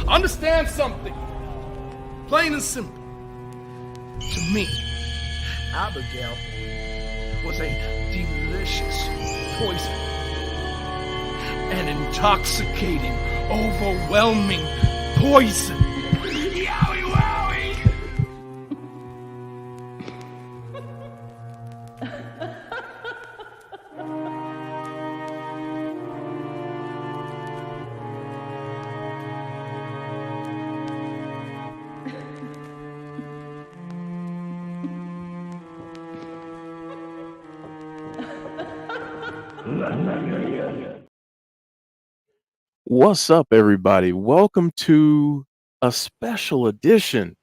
Understand something. Plain and simple. To me, Abigail was a delicious poison. An intoxicating, overwhelming poison. Yowie wowie! What's up, everybody? Welcome to a special edition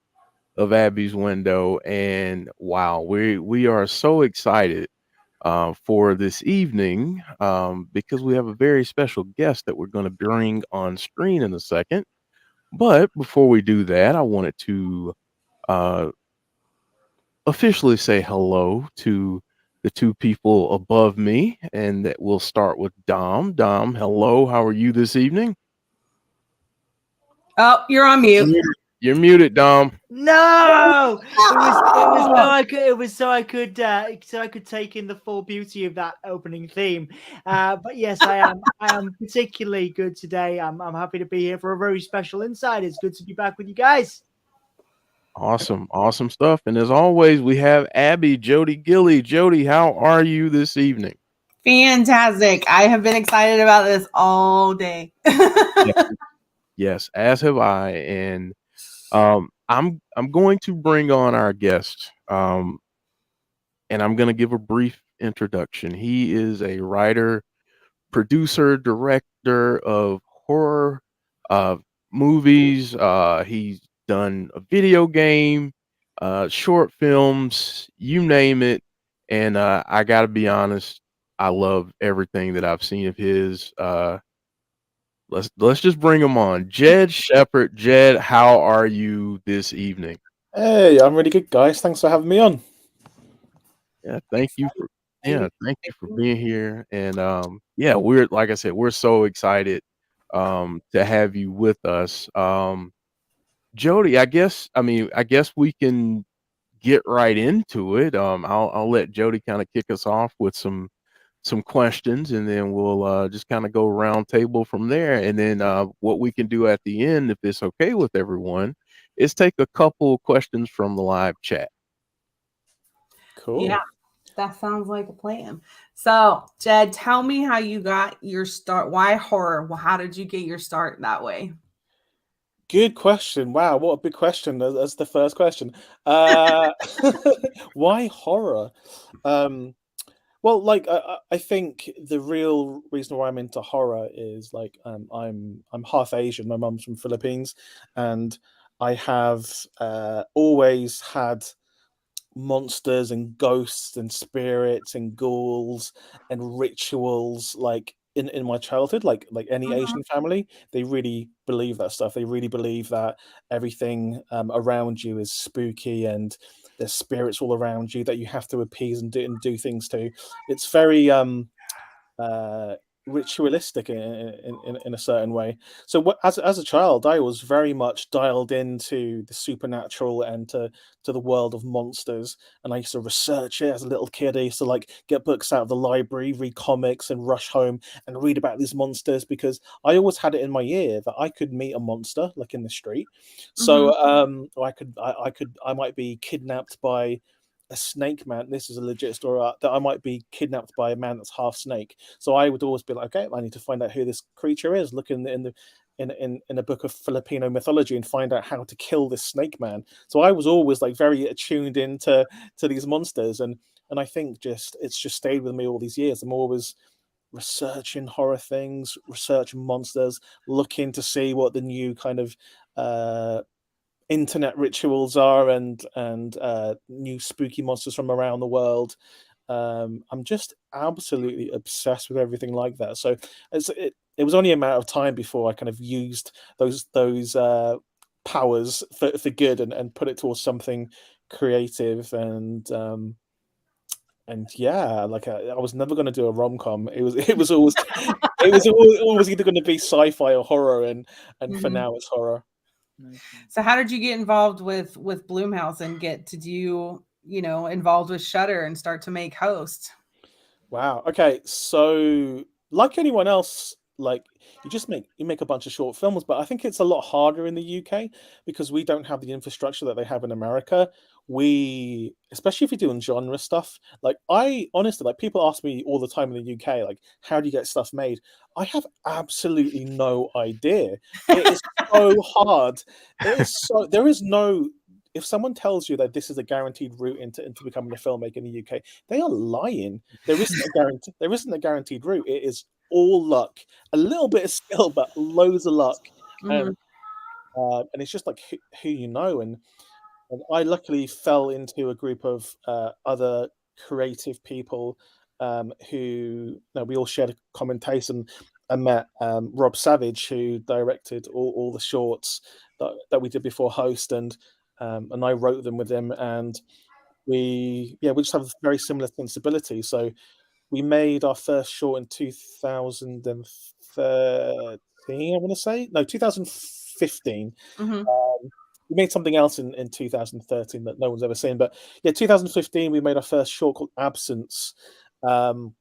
of Abby's Window, and wow, we are so excited for this evening because we have a very special guest that we're going to bring on screen in a second. But before we do that, I wanted to uh, officially say hello to the two people above me, and that we'll start with Dom. Dom, hello. How are you this evening? Oh, you're on mute. You're muted, Dom. No, it was so I could take in the full beauty of that opening theme. But yes, I am particularly good today. I'm happy to be here for a very special insight. It's good to be back with you guys. Awesome stuff. And as always, we have Abby, Jody Gilly. Jody, how are you this evening? Fantastic. I have been excited about this all day. Yes, as have I. And I'm going to bring on our guest. And I'm going to give a brief introduction. He is a writer, producer, director of horror movies. He's done a video game, short films, you name it. And I got to be honest, I love everything that I've seen of his. Let's just bring him on. Jed Shepherd. Jed, how are you this evening? Hey, I'm really good, guys. Thanks for having me on. Yeah, thank you for being here. And we're, like I said, we're so excited to have you with us. Jody, I guess we can get right into it. I'll let Jody kind of kick us off with some questions, and then we'll just kind of go round table from there. And then what we can do at the end, if it's okay with everyone, is take a couple questions from the live chat. Cool. Yeah, that sounds like a plan. So, Jed, tell me how you got your start. Why horror? Well, how did you get your start that way? Good question. Wow, what a big question. That's the first question. Why horror? Well, like I think the real reason why I'm into horror is like I'm half Asian. My mum's from Philippines, and I have always had monsters and ghosts and spirits and ghouls and rituals like in my childhood, like any Asian family. They really believe that stuff. They really believe that everything around you is spooky, and there's spirits all around you that you have to appease and do things to. It's very ritualistic in a certain way. So as a child, I was very much dialed into the supernatural and to the world of monsters, and I used to research it as a little kid. I used to like get books out of the library, read comics, and rush home and read about these monsters, because I always had it in my ear that I could meet a monster like in the street. So I might be kidnapped by a snake man. This is a legit story, that I might be kidnapped by a man that's half snake. So I would always be like, okay, I need to find out who this creature is. Look in a book of Filipino mythology and find out how to kill this snake man. So I was always like very attuned into these monsters, and I think it's just stayed with me all these years. I'm always researching horror things, researching monsters, looking to see what the new kind of internet rituals are, and new spooky monsters from around the world. I'm just absolutely obsessed with everything like that. So it was only a matter of time before I kind of used those powers for good, and put it towards something creative. And yeah, like I was never going to do a rom-com. It was always always either going to be sci-fi or horror, and for now it's horror. Okay. So how did you get involved with Bloomhouse and get to do, involved with Shutter and start to make host? Wow. Okay. So, like anyone else, like you make a bunch of short films, but I think it's a lot harder in the UK because we don't have the infrastructure that they have in America. Especially if you're doing genre stuff, like I honestly, like people ask me all the time in the UK, like, how do you get stuff made? I have absolutely no idea. It is so hard. There is no. If someone tells you that this is a guaranteed route into becoming a filmmaker in the UK, they are lying. There isn't a guarantee. There isn't a guaranteed route. It is all luck, a little bit of skill, but loads of luck, and Mhm. and it's just like who you know. And I luckily fell into a group of other creative people who we all shared a common taste, and I met Rob Savage, who directed all the shorts that we did before Host, and I wrote them with him, and we just have a very similar sensibility. So we made our first short in 2013, I want to say. No, 2015. Mhm. We made something else in 2013 that no one's ever seen. But yeah, 2015, we made our first short called Absence. Um,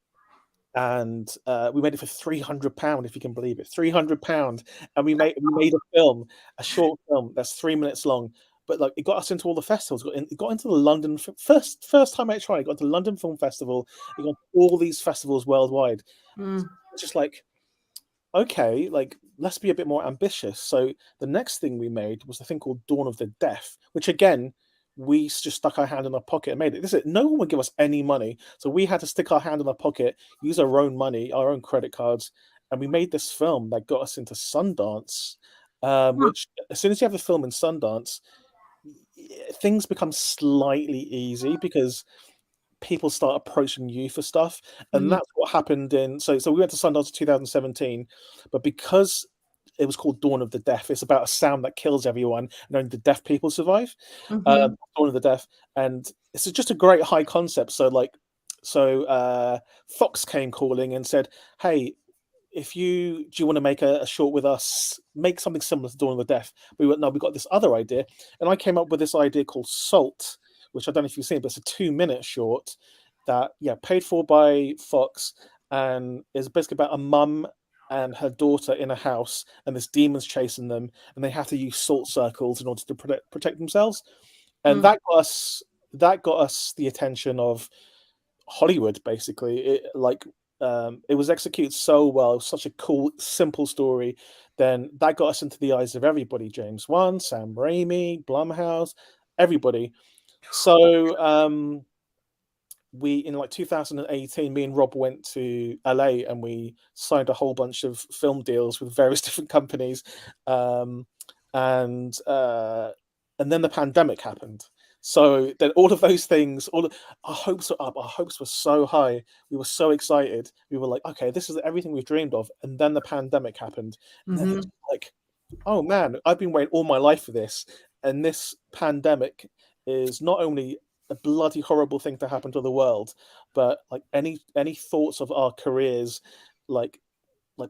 and we made it for £300, if you can believe it, £300, and we made a film, a short film that's 3 minutes long, but like it got us into all the festivals. It got into the London first time I tried. It got to the London Film Festival. It got to all these festivals worldwide. Mm. It's just like, okay, like let's be a bit more ambitious. So the next thing we made was a thing called Dawn of the Deaf, which again we just stuck our hand in our pocket and made it. This is no one would give us any money, so we had to stick our hand in our pocket, use our own money, our own credit cards, and we made this film that got us into Sundance. Hmm. Which as soon as you have a film in Sundance, things become slightly easy because people start approaching you for stuff, and Mhm. that's what happened in. So we went to Sundance in 2017, but because it was called Dawn of the Deaf, it's about a sound that kills everyone, and only the deaf people survive. Mhm. Dawn of the Deaf, and it's just a great high concept. So Fox came calling and said, "Hey, if you do you want to make a short with us, make something similar to Dawn of the Deaf?" We went, no, we got this other idea, and I came up with this idea called Salt, which I don't know if you've seen, but it's a 2 minute short that paid for by Fox, and is basically about a mum and her daughter in a house, and this demon's chasing them, and they have to use salt circles in order to protect themselves, and Mm. that got us the attention of Hollywood. Basically, it was executed so well, such a cool, simple story. Then that got us into the eyes of everybody: James Wan, Sam Raimi, Blumhouse, everybody. So we in like 2018, me and Rob went to LA and we signed a whole bunch of film deals with various different companies, um, and uh, and then the pandemic happened. So then all of those things, our hopes were up, our hopes were so high, we were so excited. We were like, okay, this is everything we've dreamed of. And then the pandemic happened, and then it was Mhm. like, oh man, I've been waiting all my life for this, and this pandemic is not only a bloody horrible thing to happen to the world, but like any thoughts of our careers, like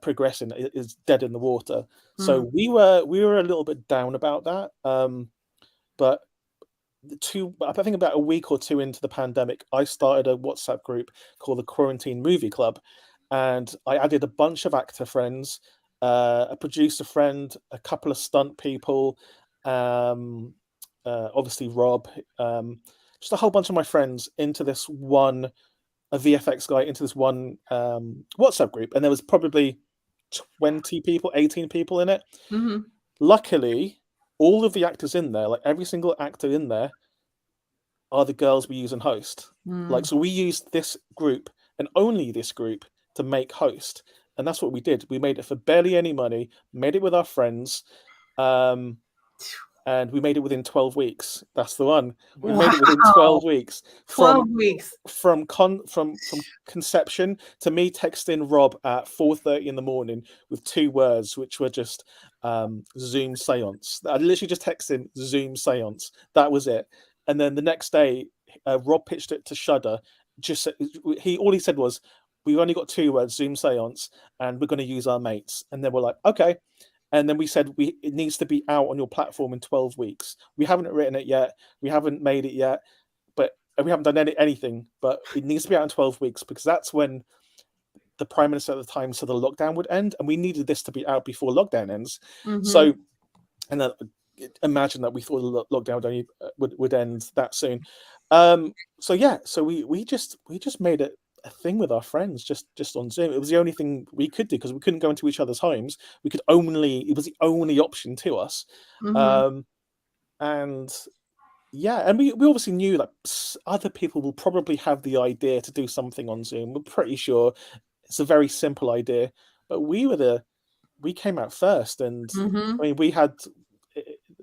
progressing, is dead in the water. So Mm. we were a little bit down about that. But I think about a week or two into the pandemic, I started a WhatsApp group called the Quarantine Movie Club, and I added a bunch of actor friends, a producer friend, a couple of stunt people, um, obviously Rob, just a whole bunch of my friends into this one, a VFX guy into this one WhatsApp group, and there was probably 20 people, 18 people in it. Mhm. Luckily, all of the actors in there, like every single actor in there, are the girls we use in Host. Like, Mm. so we used this group and only this group to make Host. And that's what we did. We made it for barely any money, made it with our friends, um, and we made it within 12 weeks. That's the one. We made it within Wow. 12 weeks 12 weeks. from conception to me texting Rob at 4:30 in the morning with two words, which were just Zoom seance. I literally just texted him Zoom seance. That was it. And then the next day, Rob pitched it to Shudder. Just all he said was, "We've only got two words, Zoom seance, and we're going to use our mates." And then we're like, okay. And then we said it needs to be out on your platform in 12 weeks. We haven't written it yet. We haven't made it yet, but we haven't done anything. But it needs to be out in 12 weeks because that's when the Prime Minister at the time said the lockdown would end, and we needed this to be out before lockdown ends. Mhm. So, and then imagine that we thought the lockdown would end that soon. So we just made it a thing with our friends just on Zoom. It was the only thing we could do because we couldn't go into each other's homes. It was the only option to us. Mhm. And we obviously knew that other people will probably have the idea to do something on Zoom. We're pretty sure it's a very simple idea, but we came out first, and Mhm. I mean we had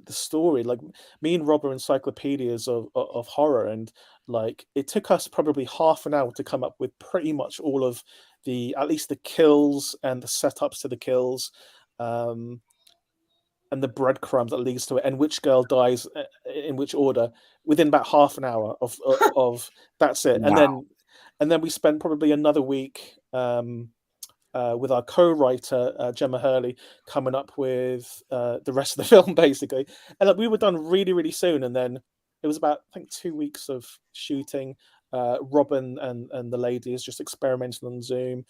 the story, like me and Rob are encyclopedias of horror, and like it took us probably half an hour to come up with pretty much all of at least the kills and the setups to the kills, and the breadcrumbs that leads to it, and which girl dies in which order within about half an hour of that's it. Wow. And then we spent probably another week with our co-writer Gemma Hurley coming up with the rest of the film basically, and we were done really really soon. And then it was about I think 2 weeks of shooting. Robin and the ladies just experimenting on Zoom,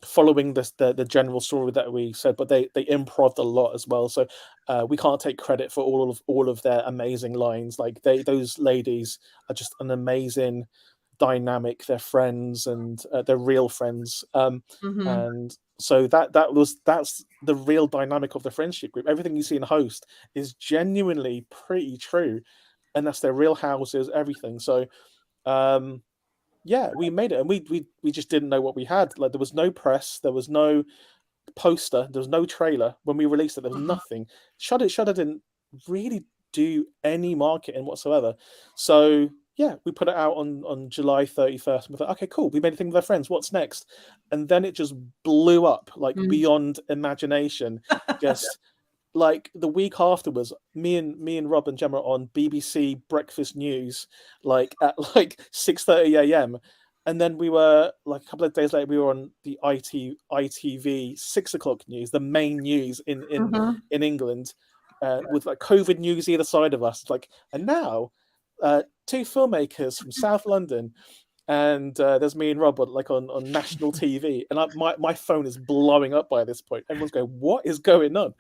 following the general story that we said, but they improved a lot as well. So we can't take credit for all of their amazing lines. Like those ladies are just an amazing dynamic. They're friends, and they're real friends. Mhm. And so that's the real dynamic of the friendship group. Everything you see in Host is genuinely pretty true, and that's their real houses, everything. So we made it, and we just didn't know what we had. Like there was no press, there was no poster, there was no trailer when we released it. There was nothing. Shudder didn't really do any marketing whatsoever. So we put it out on July 31st. And we thought, okay, cool. We made a thing with our friends. What's next? And then it just blew up like beyond imagination. Just like the week afterwards, me and Rob and Gemma are on BBC Breakfast News, like at like 6:30 a.m. And then we were like a couple of days later, we were on the ITV 6 o'clock news, the main news in England, with like COVID news either side of us. Like, and now, two filmmakers from South London, and there's me and Rob like on national TV, and my phone is blowing up by this point. Everyone's going, "What is going on?"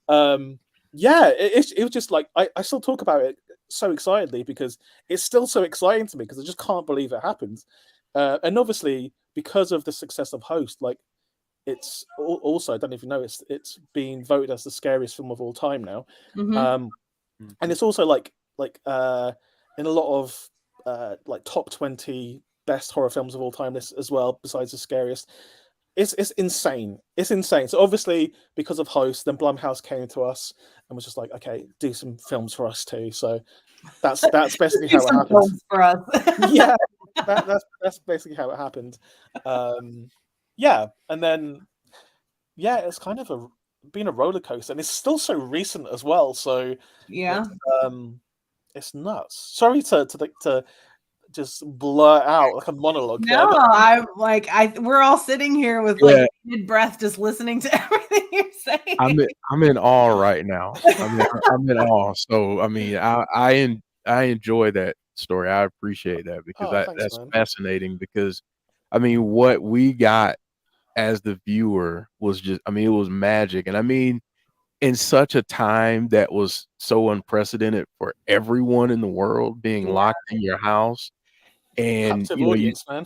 It was just like I still talk about it so excitedly because it's still so exciting to me because I just can't believe it happened. And obviously because of the success of Host, like it's also, I don't know if you know, it's been voted as the scariest film of all time now. Mhm. And it's also like in a lot of like top 20 best horror films of all time list as well, besides the scariest. It's insane. It's insane. So obviously, because of Host, then Blumhouse came to us and was just like, "Okay, do some films for us too." So that's basically how it happened. For us. Yeah, that's basically how it happened. And then it's kind of been a roller coaster, and it's still so recent as well. So Yeah. it's nuts. Sorry to just blur out like a monologue. No, we're all sitting here with Yeah. like mid breath, just listening to everything you're saying. I'm in awe right now. I'm in awe. So I mean, I enjoy that story. I appreciate that because Thanks, that's man. fascinating. Because I mean, what we got as the viewer was just, I mean, it was magic. And I mean, in such a time that was so unprecedented for everyone in the world being locked in your house, and Captive you know, audience, man.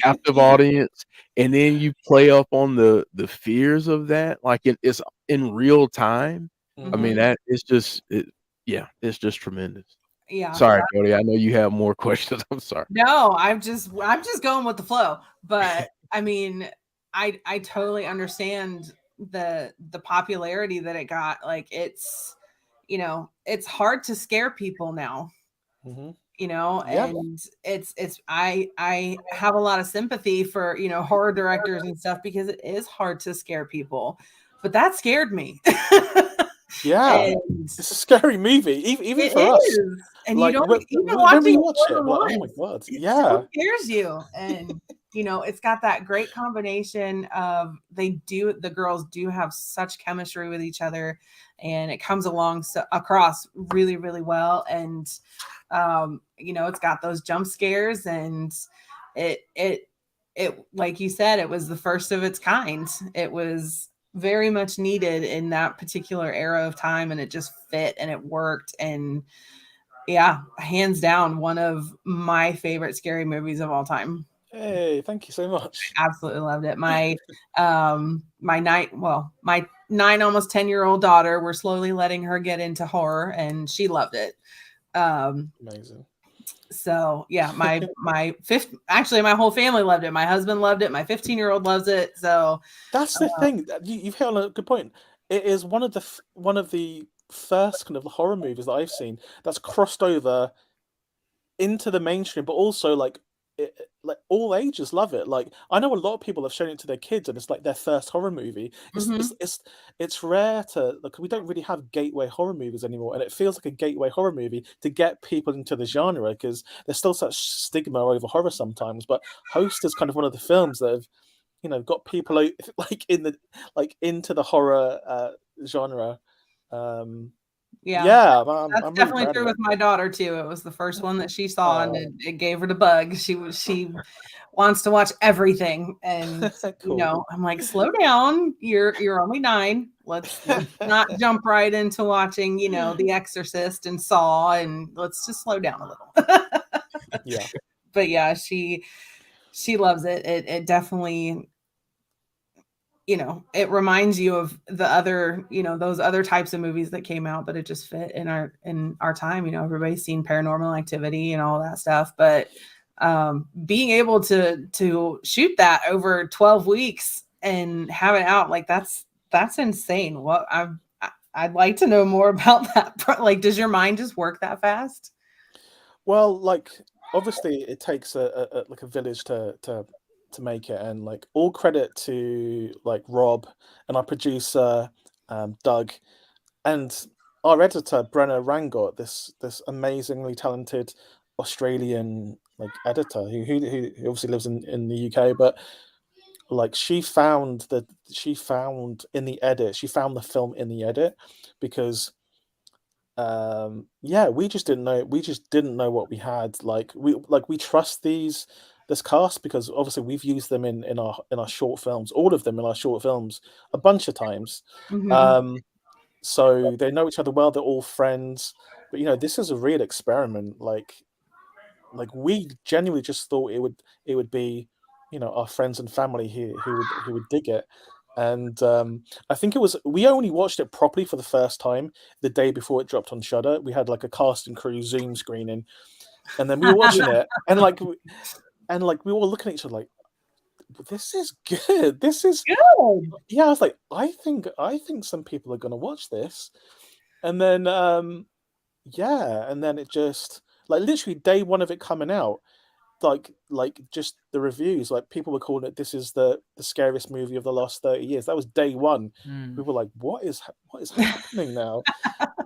captive audience, and then you play up on the fears of that, like it's in real time. I mean, that it's just it's just tremendous. Yeah. Sorry, Cody. I know you have more questions. I'm sorry. No, I'm just going with the flow. But I mean, I totally understand the popularity that it got. Like it's, it's hard to scare people now. And it's I have a lot of sympathy for horror directors and stuff because it is hard to scare people, but that scared me. And it's a scary movie, even for us. And like, you don't even when watching we watched it, it, like, oh my god, it still scares you. And you know, it's got that great combination of the girls do have such chemistry with each other, and it comes across really, really well. And you know, it's got those jump scares, and it like you said, it was the first of its kind. It was very much needed in that particular era of time, and it just fit and it worked. And yeah, hands down, one of my favorite scary movies of all time. Hey, thank you so much. Absolutely loved it. My my 9, almost 10-year-old daughter, we're slowly letting her get into horror, and she loved it. Amazing. So yeah, my whole family loved it. My husband loved it. My 15-year-old loves it. So that's the thing. You've hit on a good point. It is one of the first kind of horror movies that I've seen that's crossed over into the mainstream, but also like all ages love it. Like I know a lot of people have shown it to their kids, and it's like their first horror movie. It's rare to like, we don't really have gateway horror movies anymore, and it feels like a gateway horror movie to get people into the genre, because there's still such stigma over horror sometimes. But Host is kind of one of the films that have, you know, got people into the horror genre. Yeah, I'm that's really definitely proud true of it. with my daughter too. It was the first one that she saw, and it gave her the bug. She wants to watch everything, and Cool. you know, I'm like, slow down. You're only 9. Let's not jump right into watching, you know, The Exorcist and Saw, and let's just slow down a little. Yeah. But yeah, she loves it. It definitely, you know, it reminds you of the other, you know, those other types of movies that came out, but it just fit in our time. You know, everybody's seen Paranormal Activity and all that stuff, but being able to shoot that over 12 weeks and have it out, like that's insane. I'd like to know more about that. Like, does your mind just work that fast? Well, like obviously it takes a village to make it, and like all credit to like Rob and our producer Doug and our editor Brenna Rangot, this amazingly talented Australian like editor who obviously lives in the UK, but like she found the film in the edit, because we just didn't know what we had. Like we trust this cast, because obviously we've used them in our short films, all of them in our short films, a bunch of times. Mm-hmm. So they know each other well, they're all friends. But you know, this is a real experiment. Like we genuinely just thought it would be, you know, our friends and family who would dig it. And I think we only watched it properly for the first time the day before it dropped on Shudder. We had like a cast and crew Zoom screening, and then we were watching it, and we were looking at each other like, this is good. This is Good. Yeah, I was like, I think some people are gonna watch this. And then and then it just, like, literally day one of it coming out, like just the reviews, like people were calling it, this is the scariest movie of the last 30 years. That was day one. We were like, what is happening now?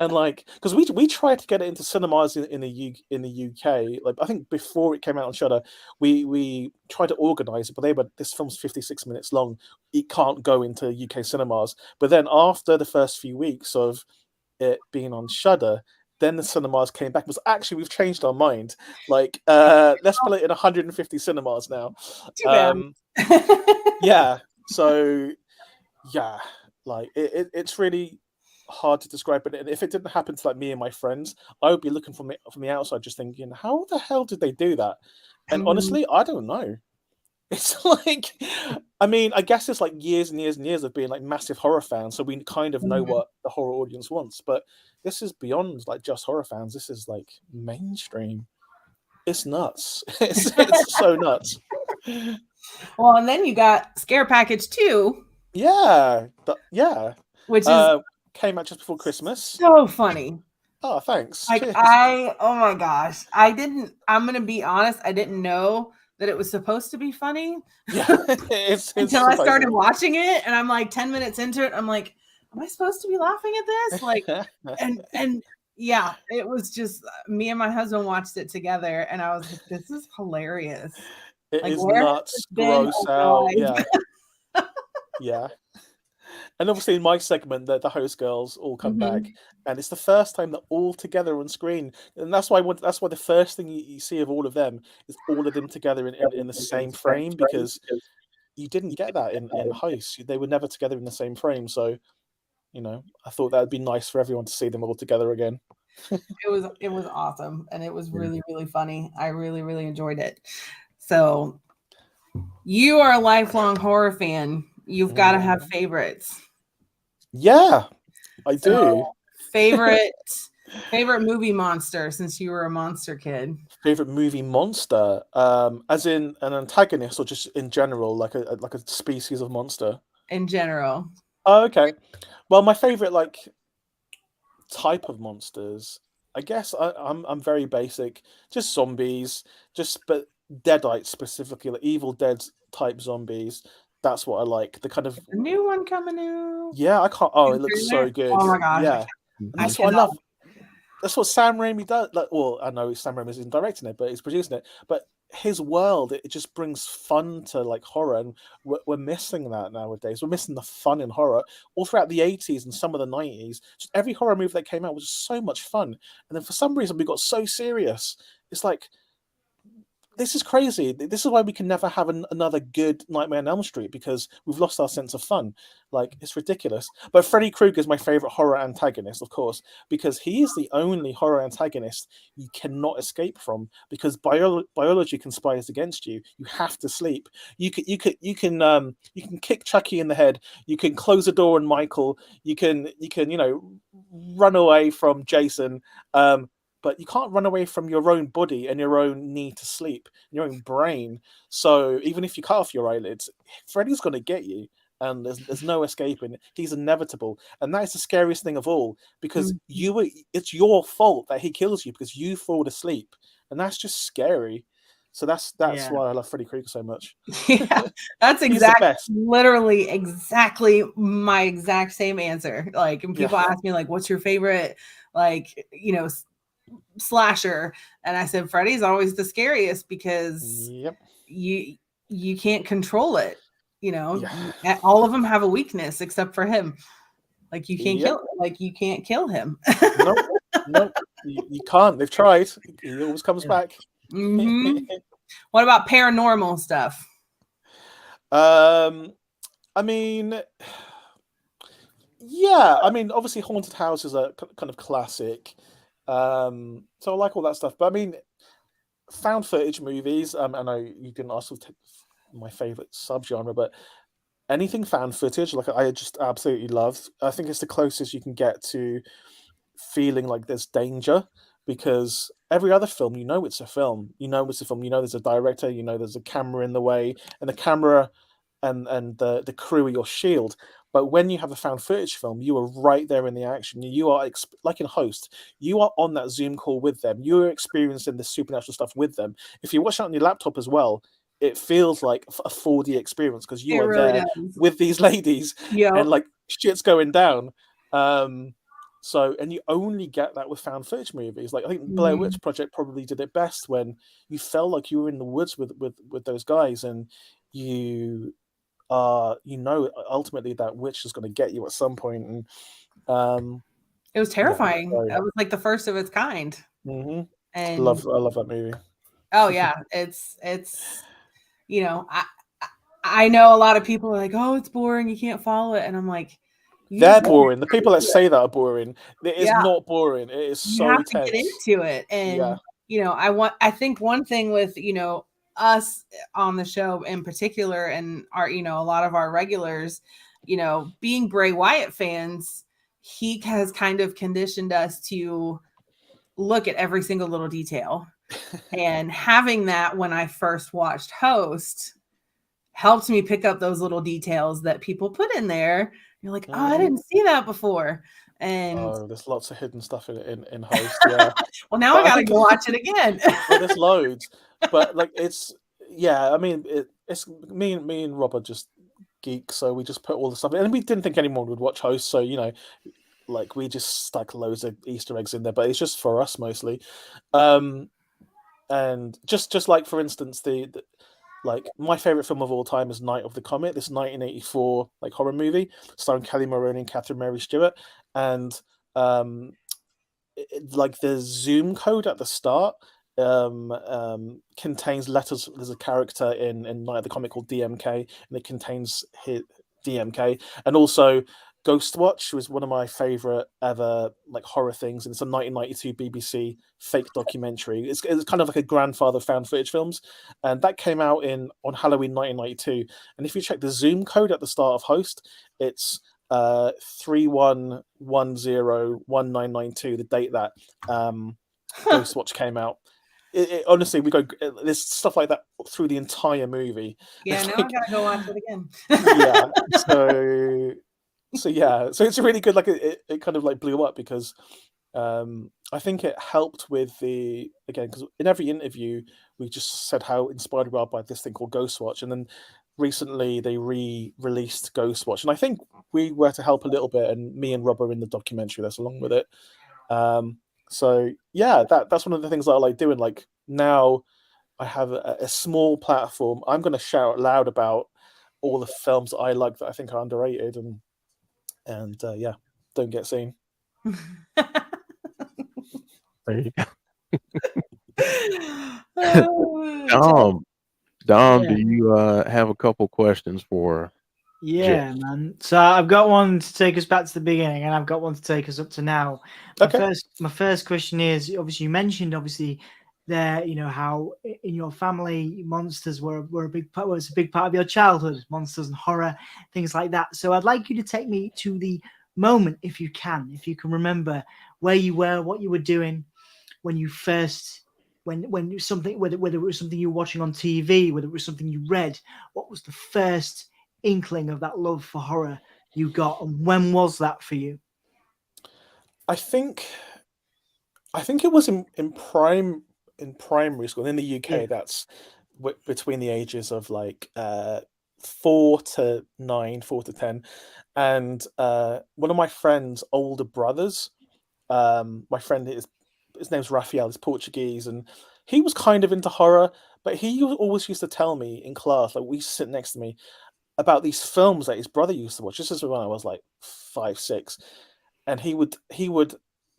And like, because we tried to get it into cinemas in the UK, like I think before it came out on Shudder, we tried to organise it, but this film's 56 minutes long, it can't go into UK cinemas. But then after the first few weeks of it being on Shudder, then the cinemas came back. It was actually, we've changed our mind. Like, let's put it in 150 cinemas now. Too bad. Yeah. So yeah, like it's really hard to describe it. And if it didn't happen to like me and my friends, I would be looking from the outside, just thinking, how the hell did they do that? And honestly, I don't know. It's like, I mean, I guess it's like years and years and years of being like massive horror fans, so we kind of know what the horror audience wants. But this is beyond like just horror fans. This is like mainstream. It's nuts. It's so nuts. Well, and then you got Scare Package 2. Yeah, which is came out just before Christmas. So funny. Oh, thanks. Like, Cheers. oh my gosh, I'm gonna be honest, I didn't know that it was supposed to be funny. Yeah, it's until I started watching it, and I'm like 10 minutes into it, I'm like, am I supposed to be laughing at this? Like, and yeah, it was just me and my husband watched it together, and I was like, this is hilarious. It Like, is where has nuts, this been? gross Oh out. God. Yeah, yeah. And obviously, in my segment, the host girls all come back, Mhm. and it's the first time they're all together on screen, and that's why that's why the first thing you see of all of them is all of them together in the same frame, because you didn't get that in host. They were never together in the same frame, so I thought that would be nice for everyone to see them all together again. It was awesome, and it was Yeah. really, really funny. I really, really enjoyed it. So you are a lifelong horror fan. You've got to have favorites. Yeah, I So do. favorite movie monster, since you were a monster kid. Favorite movie monster, as in an antagonist or just in general, like a species of monster. In general. Oh, okay. Well, my favorite type of monsters, I guess I'm very basic, just zombies, but deadites specifically, like Evil Dead type zombies. That's what I like. The kind of A new one coming out. yeah, I can't. Oh, New it looks trailer? so good. Oh my gosh, Yeah, and I that's what I cannot. love. That's what Sam Raimi does. Like, well, I know Sam Raimi isn't directing it, but he's producing it. But his world, it just brings fun to like horror, and we're missing that nowadays. We're missing the fun in horror all throughout the 80s and some of the 90s. Just every horror movie that came out was just so much fun, and then for some reason we got so serious. It's like this is crazy. This is why we can never have another good Nightmare on Elm Street, because we've lost our sense of fun. Like, it's ridiculous. But Freddy Krueger is my favorite horror antagonist, of course, because he is the only horror antagonist you cannot escape from, because biology conspires against you. You have to sleep. You can kick Chucky in the head. You can close the door on Michael. You can run away from Jason. But you can't run away from your own body and your own need to sleep, your own brain. So even if you cut off your eyelids, Freddy's going to get you, and there's no escaping. He's inevitable, and that is the scariest thing of all, because it's your fault that he kills you because you fall asleep, and that's just scary. So that's Yeah. why I love Freddy Krueger so much. Yeah, that's He's the best. literally exactly my exact same answer. Like, when people ask me, like, what's your favorite, like, slasher, and I said Freddy's always the scariest, because Yep. you can't control it. Yeah. All of them have a weakness except for him. Like, you can't Yep. you can't kill him. Nope. You can't. They've tried. He always comes back. Mhm. What about paranormal stuff? I mean, yeah. I mean, obviously, haunted houses are kind of classic. So I like all that stuff. But I mean, found footage movies. I know you didn't ask for my favorite subgenre, but anything found footage, like, I just absolutely love. I think it's the closest you can get to feeling like there's danger, because every other film, it's a film. It's a film. There's a director. There's a camera in the way, and the camera and the crew are your shield. But when you have a found footage film, you are right there in the action. You are like in Host, you are on that Zoom call with them. You're experiencing the supernatural stuff with them. If you watch it on your laptop as well, it feels like a 4D experience, because you It are really there does. with these ladies, Yeah. and like shit's going down. So, and you only get that with found footage movies. Like, I think Blair Witch Project probably did it best, when you felt like you were in the woods with those guys, and you ultimately that witch is going to get you at some point. And it was terrifying. so, That was like the first of its kind. I And love that movie. oh yeah, it's I know a lot of people are like, oh, it's boring, you can't follow it, and I'm like, they're boring. The people that say that are boring. It is not boring. It is you so have to tense. get into it. And I think one thing with us on the show in particular, and our a lot of our regulars, being Bray Wyatt fans, he has kind of conditioned us to look at every single little detail. And having that when I first watched Host helped me pick up those little details that people put in there. You're like, oh, I didn't see that before. And there's lots of hidden stuff in Host. Yeah. well, now I gotta go watch it again. Well, there's loads, but like I mean, it's me and Rob are just geeks, so we just put all the stuff in, and we didn't think anyone would watch Host, so like, we just stuck loads of Easter eggs in there, but it's just for us mostly. And just like, for instance, like my favorite film of all time is Night of the Comet, this 1984 like horror movie starring Kelly Maroney and Catherine Mary Stewart, and um, like the Zoom code at the start contains letters. There's a character in Night of the Comet called DMK, and it contains his DMK, and also Ghostwatch was one of my favorite ever like horror things, and it's a 1992 BBC fake documentary. It's kind of like a grandfather found footage films, and that came out on Halloween 1992. And if you check the Zoom code at the start of Host, it's 31101992, the date that Ghostwatch came out. Honestly, we go. There's stuff like that through the entire movie. Yeah, It's now like, I gotta go watch it again. yeah. So it's really good. Like it kind of like blew up because I think it helped with because in every interview we just said how inspired we are by this thing called Ghostwatch, and then recently they re-released Ghostwatch, and I think we were to help a little bit, and me and Rob are in the documentary that's along with it. So yeah, that's one of the things that I like doing. Like now I have a small platform. I'm going to shout out loud about all the films that I like that I think are underrated, and yeah, don't get seen. There you go. Oh, Dom, Yeah. do you have a couple questions for Yeah, man. So I've got one to take us back to the beginning, and I've got one to take us up to now. Okay. My first question is, obviously you mentioned there, how in your family monsters were a big part, was a big part of your childhood, monsters and horror, things like that. So I'd like you to take me to the moment, if you can remember where you were, what you were doing when you first when something, whether it was something you were watching on TV, whether it was something you read, what was the first inkling of that love for horror you got, and when was that for you? I think it was in primary school in the UK. Yeah. That's between the ages of like 4 to 9, 4 to 10, and one of my friend's older brothers. My friend his name's Raphael. He's Portuguese, and he was kind of into horror, but he always used to tell me in class, like we used to sit next to me, about these films that his brother used to watch. This is when I was like 5, 6, and he would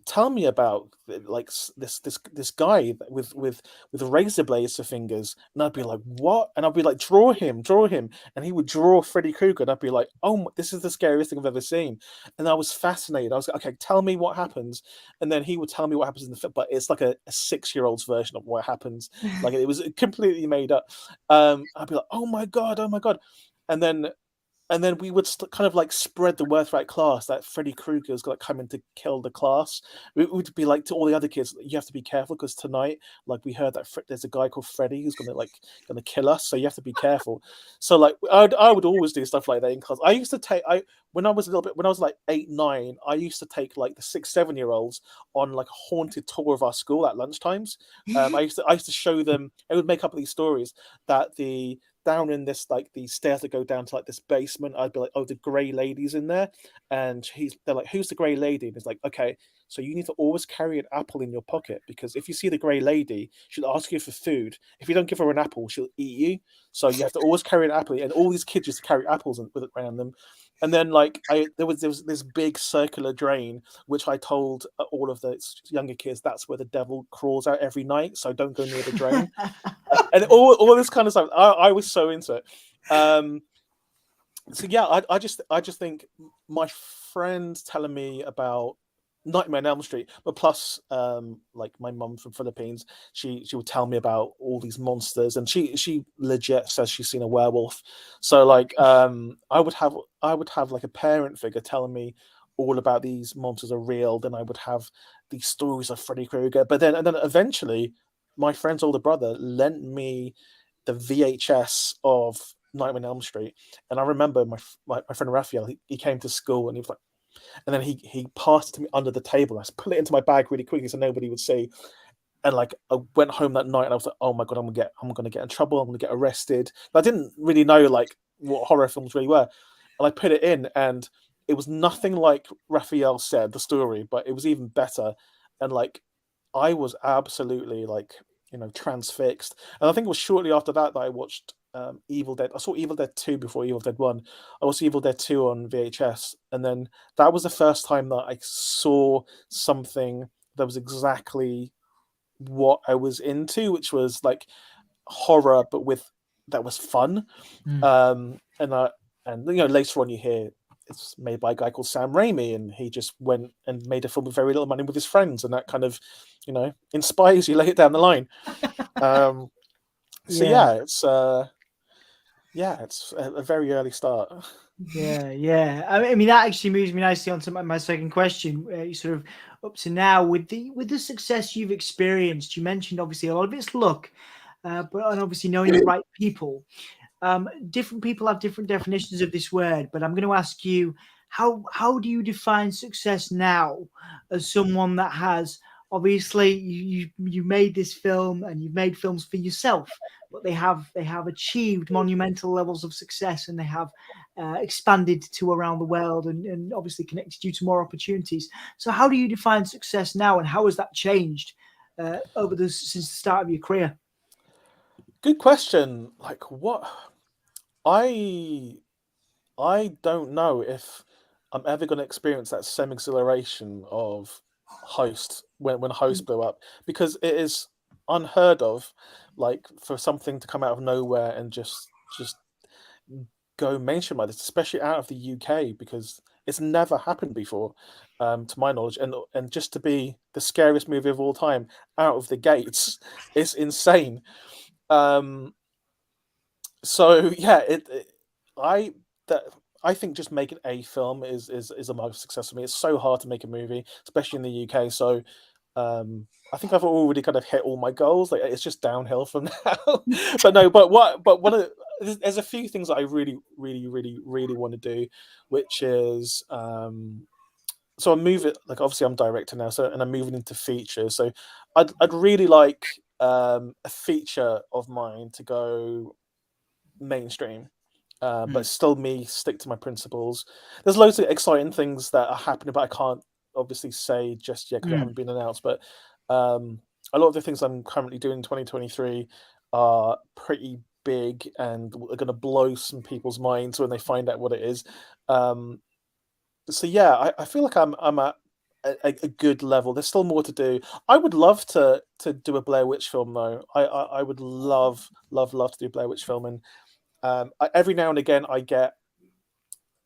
tell me about like this guy with razor blades for fingers, and I'd be like, what? And I'd be like, draw him, and he would draw Freddy Krueger, and I'd be like, oh, this is the scariest thing I've ever seen. And I was fascinated. I was like, okay, tell me what happens, and then he would tell me what happens in the film, but it's like a 6-year-old's version of what happens. Like it was completely made up. I'd be like, oh my god, and then we would kind of like spread the word throughout class that Freddy Krueger was like coming to kill the class. It would be like to all the other kids, you have to be careful because tonight, like we heard that there's a guy called Freddy who's gonna kill us, so you have to be careful. So like I would always do stuff like that in class. I used to take when I was like 8, 9, I used to take like the 6, 7-year-olds on like a haunted tour of our school at lunchtimes. I used to show them. I would make up these stories that down in this like these stairs that go down to like this basement, I'd be like, oh, the grey lady's in there, and they're like, who's the grey lady? And it's like, okay, so you need to always carry an apple in your pocket, because if you see the grey lady, she'll ask you for food. If you don't give her an apple, she'll eat you. So you have to always carry an apple, and all these kids used to carry apples with it around them. And then like there was this big circular drain, which I told all of the younger kids that's where the devil crawls out every night, so don't go near the drain. And all this kind of stuff. I was so into it. So yeah, I just think my friend telling me about Nightmare on Elm Street, but plus like my mum from Philippines, she would tell me about all these monsters, and she legit says she's seen a werewolf. So like I would have like a parent figure telling me all about these monsters are real. Then I would have these stories of Freddy Krueger, but then eventually my friend's older brother lent me the VHS of Nightmare on Elm Street, and I remember my friend Raphael. He came to school, and he was like, and then he passed it to me under the table. I just put it into my bag really quickly so nobody would see. And like I went home that night, and I was like, oh my god, I'm gonna get in trouble. I'm gonna get arrested. But I didn't really know like what horror films really were, and I put it in, and it was nothing like Raphael said the story, but it was even better. And like I was absolutely like transfixed. And I think it was shortly after that I watched Evil Dead. I saw Evil Dead 2 before Evil Dead 1. I watched Evil Dead 2 on VHS, and then that was the first time that I saw something that was exactly what I was into, which was like horror, but that was fun. And later on you hear it's made by a guy called Sam Raimi, and he just went and made a film with very little money with his friends, and that kind of inspires you later down the line. So it's a very early start. Yeah. I mean, that actually moves me nicely on to my second question. You sort of up to now with the success you've experienced. You mentioned obviously a lot of it's luck, and obviously knowing the right people. Different people have different definitions of this word, but I'm going to ask you, how do you define success now as someone that has obviously you made this film and you've made films for yourself, but they have achieved monumental levels of success, and they have expanded to around the world and obviously connected you to more opportunities. So how do you define success now, and how has that changed since the start of your career? Good question. Like what? I don't know if I'm ever going to experience that same exhilaration of Host when Host blew up, because it is unheard of, like for something to come out of nowhere and just go mainstream like this, especially out of the UK, because it's never happened before, to my knowledge, and just to be the scariest movie of all time out of the gates is insane. So yeah, I think just making a film is a mark of success for me. It's so hard to make a movie, especially in the UK. So I think I've already kind of hit all my goals. Like it's just downhill from now. But there's a few things that I really want to do, which is so I'm moving. Like obviously I'm director now, and I'm moving into features. So I'd really like a feature of mine to go mainstream, but still me stick to my principles. There's loads of exciting things that are happening, but I can't obviously say just yet because they haven't been announced. But a lot of the things I'm currently doing in 2023 are pretty big and are going to blow some people's minds when they find out what it is. So yeah, I feel like I'm at a good level. There's still more to do. I would love to do a Blair Witch film though. I would love to do a Blair Witch film, and every now and again I get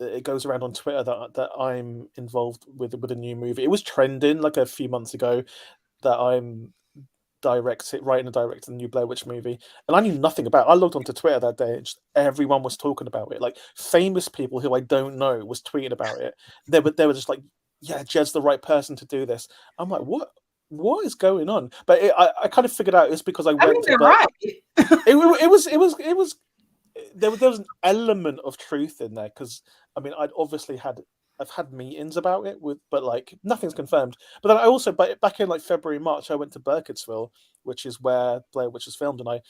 it goes around on Twitter that I'm involved with a new movie. It was trending like a few months ago that I'm writing and directing a new Blair Witch movie, and I knew nothing about it. I logged onto Twitter that day, and just everyone was talking about it. Like famous people who I don't know was tweeting about it. They were just like, "Yeah, Jed's the right person to do this." I'm like, "What is going on?" But I kind of figured out it's because I went to. They're right. It was. There was an element of truth in there, because I mean I've had meetings about it but like nothing's confirmed. But then I also back in like February, March, I went to Burkittsville, which is where Blair Witch was filmed, and I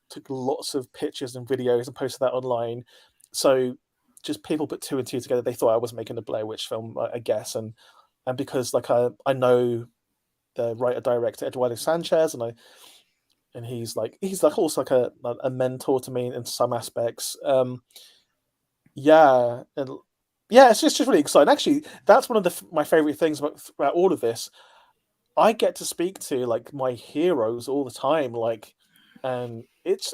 took lots of pictures and videos and posted that online. So just people put two and two together. They thought I was making a Blair Witch film, I guess, and because like I know the writer director Eduardo Sanchez, and he's like also like a mentor to me in some aspects. Yeah, and yeah, it's just really exciting. Actually, that's one of my favorite things about all of this. I get to speak to like my heroes all the time, like, and it's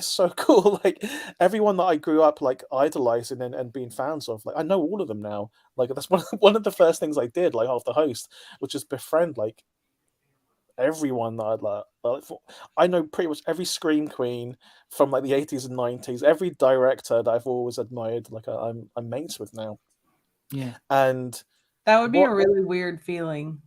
so cool. Like everyone that I grew up like idolizing and being fans of, like I know all of them now. Like that's one of the first things I did, like after Host, which is befriend like everyone that I'd like. I know pretty much every scream queen from like the 80s and 90s, every director that I've always admired, like I'm mates with now. Yeah, and that would be a really weird feeling.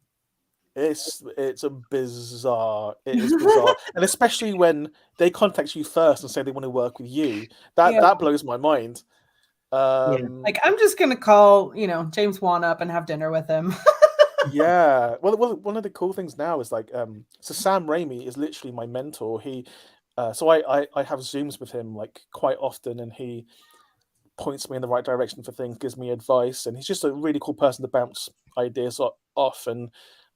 It's a bizarre. It is bizarre, and especially when they contact you first and say they want to work with you. That blows my mind. Like I'm just gonna call James Wan up and have dinner with him. Yeah. Well, one of the cool things now is like so Sam Raimi is literally my mentor. He so I have Zooms with him like quite often, and he points me in the right direction for things, gives me advice, and he's just a really cool person to bounce ideas off. And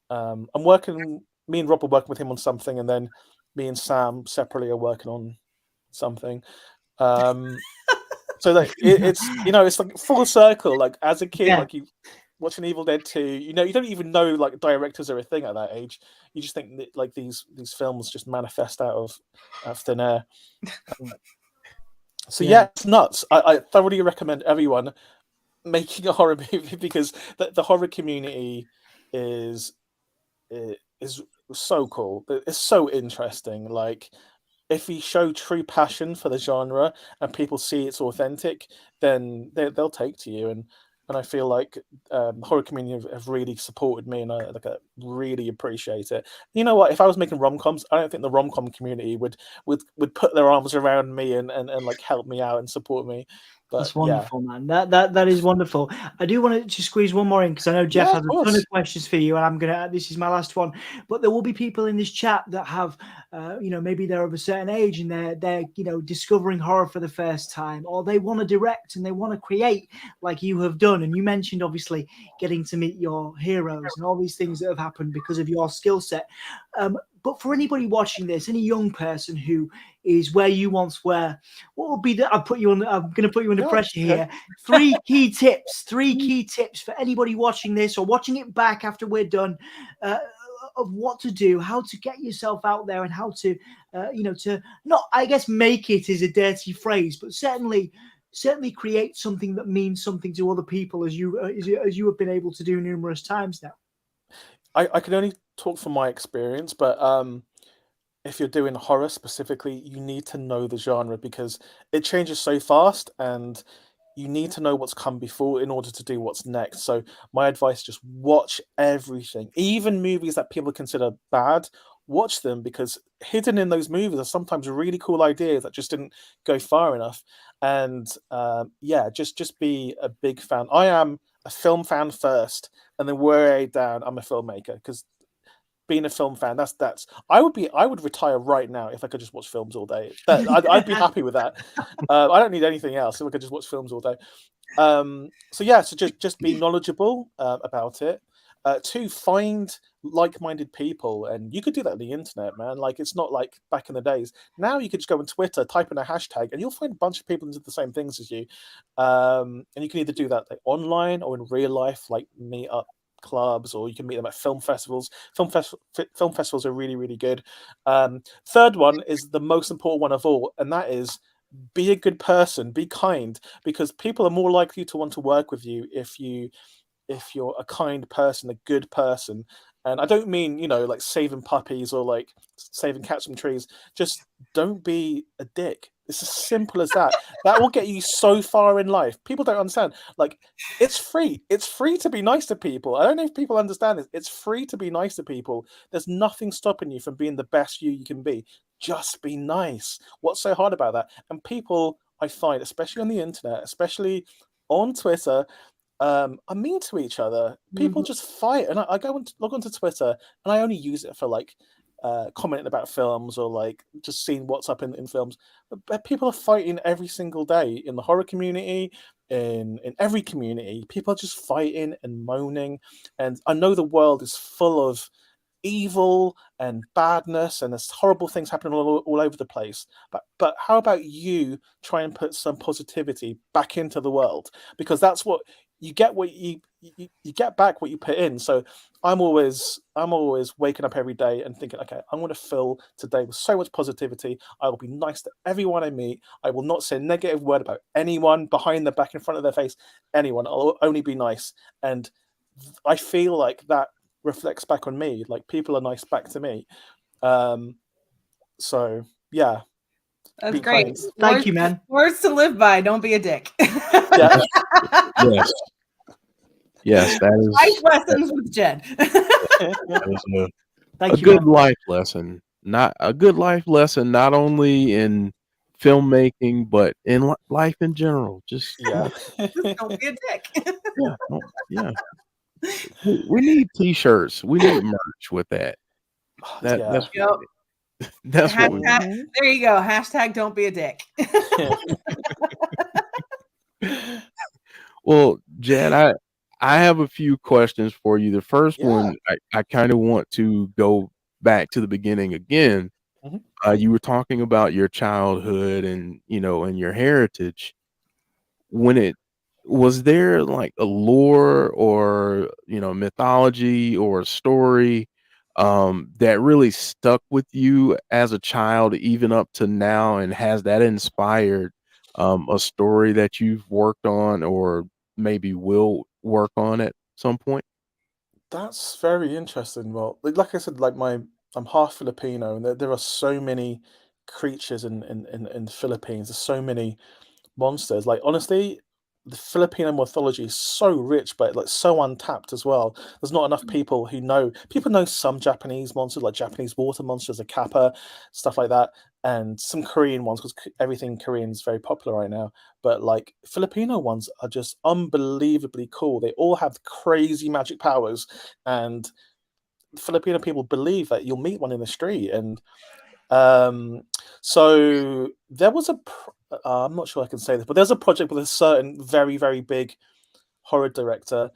me and Rob are working with him on something, and then me and Sam separately are working on something. So like it's it's like full circle. Like as a kid, Yeah. like you watching Evil Dead 2, you don't even know like directors are a thing at that age. You just think that like these films just manifest out of thin air. So yeah, it's nuts. I thoroughly recommend everyone making a horror movie because the horror community is so cool. It's so interesting. Like if you show true passion for the genre and people see it's authentic, then they'll take to you. And I feel like horror community have really supported me, and I really appreciate it. You know what? If I was making rom-coms, I don't think the rom-com community would put their arms around me and like help me out and support me. But That's wonderful, man. That is wonderful. I do want to squeeze one more in because I know Jeff has a ton of questions for you, and I'm gonna. This is my last one, but there will be people in this chat that have, maybe they're of a certain age and they're discovering horror for the first time, or they want to direct and they want to create like you have done. And you mentioned obviously getting to meet your heroes and all these things that have happened because of your skill set. But for anybody watching this, any young person who is where you once were, what would be the? I'm going to put you under pressure here. 3 key tips. 3 key tips for anybody watching this or watching it back after we're done, of what to do, how to get yourself out there, and how to, to not, I guess, make it is a dirty phrase, but certainly create something that means something to other people, as you have been able to do numerous times now. I can only talk from my experience, but if you're doing horror specifically, you need to know the genre because it changes so fast, and you need to know what's come before in order to do what's next. So my advice: just watch everything, even movies that people consider bad. Watch them because hidden in those movies are sometimes really cool ideas that just didn't go far enough. And just be a big fan. I am a film fan first, and then way down, I'm a filmmaker because being a film fan, that's I would retire right now if I could just watch films all day. I'd be happy with that. I don't need anything else if I could just watch films all day. So just be knowledgeable about it. 2, find like-minded people, and you could do that on the internet, man. Like it's not like back in the days. Now you could just go on Twitter, type in a hashtag, and you'll find a bunch of people into the same things as you. And you can either do that like online or in real life, like meet up clubs, or you can meet them at film festivals. Film festivals are really, really good. Third one is the most important one of all, and that is be a good person, be kind, because people are more likely to want to work with you if you're a kind person, a good person. And I don't mean, like saving puppies or like saving cats from trees. Just don't be a dick. It's as simple as that. That will get you so far in life. People don't understand. Like, it's free. It's free to be nice to people. I don't know if people understand this. It's free to be nice to people. There's nothing stopping you from being the best you can be. Just be nice. What's so hard about that? And people, I find, especially on the internet, especially on Twitter, are mean to each other. People just fight, and I go and log onto Twitter, and I only use it for like commenting about films or like just seeing what's up in films. But people are fighting every single day in the horror community, in every community. People are just fighting and moaning, and I know the world is full of evil and badness, and there's horrible things happening all over the place. But how about you try and put some positivity back into the world? Because that's what you get. What you get back what you put in. So I'm always waking up every day and thinking, okay, I'm going to fill today with so much positivity. I will be nice to everyone I meet. I will not say a negative word about anyone behind their back, in front of their face, anyone. I'll only be nice. And I feel like that reflects back on me. Like people are nice back to me. So yeah. That's great. Kind. Thank you, man. Words to live by. Don't be a dick. Yeah. Yes, that is life lessons with Jed. that is Thank a you, good man. life lesson. Not a good life lesson, not only in filmmaking but in life in general. Just Yeah. Just don't be a dick. yeah. We need T-shirts. We need merch with that. That's Yep. that's what we Hashtag, there you go. Hashtag don't be a dick. Well, Jed, I have a few questions for you. The first one, I kind of want to go back to the beginning again Mhm. You were talking about your childhood and and your heritage. When it Was there like a lore or mythology or a story that really stuck with you as a child even up to now, and has that inspired a story that you've worked on or maybe will work on at some point? That's very interesting. Well, like I said, I'm half Filipino, and there are so many creatures in the Philippines. There's so many monsters. Like honestly, the Filipino mythology is so rich, but like so untapped as well. There's not enough people who know. People know some Japanese monsters, like Japanese water monsters, a kappa, stuff like that, and some Korean ones because everything Korean is very popular right now. But like Filipino ones are just unbelievably cool. They all have crazy magic powers, and Filipino people believe that you'll meet one in the street. And um, so there was I'm not sure I can say this, but there's a project with a certain very, very big horror director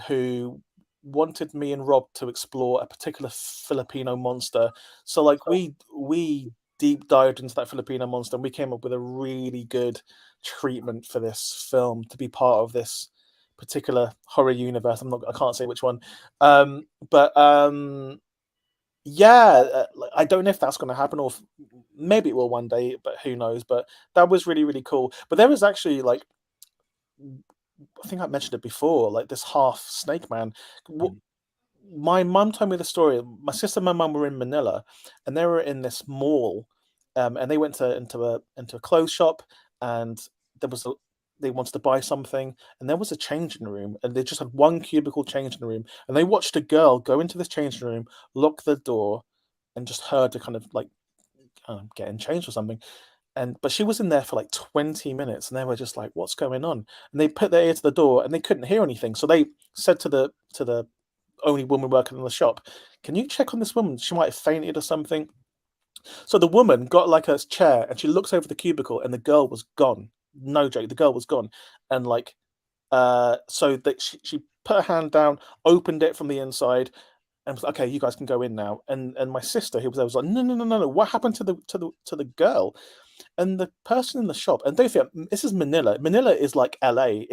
who wanted me and Rob to explore a particular Filipino monster. So like we deep dived into that Filipino monster, and we came up with a really good treatment for this film to be part of this particular horror universe. I can't say which one. But yeah, like, I don't know if that's going to happen, or maybe it will one day, but who knows. But that was really, really cool. But there was actually like, I think I mentioned it before, like this half snake man. Mhm. My mum told me the story. My sister and my mum were in Manila, and they were in this mall, and they went into a clothes shop, and there was a, they wanted to buy something, and there was a changing room, and they just had one cubicle changing room, and they watched a girl go into this changing room, lock the door, and just heard to kind of like getting changed or something. But she was in there for like 20 minutes, and they were just like, "What's going on?" And they put their ear to the door, and they couldn't hear anything. So they said to the only woman working in the shop, "Can you check on this woman? She might have fainted or something." So the woman got like a chair, and she looks over the cubicle, and the girl was gone. No joke, the girl was gone. And like, so that she put her hand down, opened it from the inside, and was like, "Okay, you guys can go in now." And my sister, who was there, was like, "No, no, no, no, no! What happened to the girl?" And the person in the shop, and don't forget, this is Manila. Manila is like LA.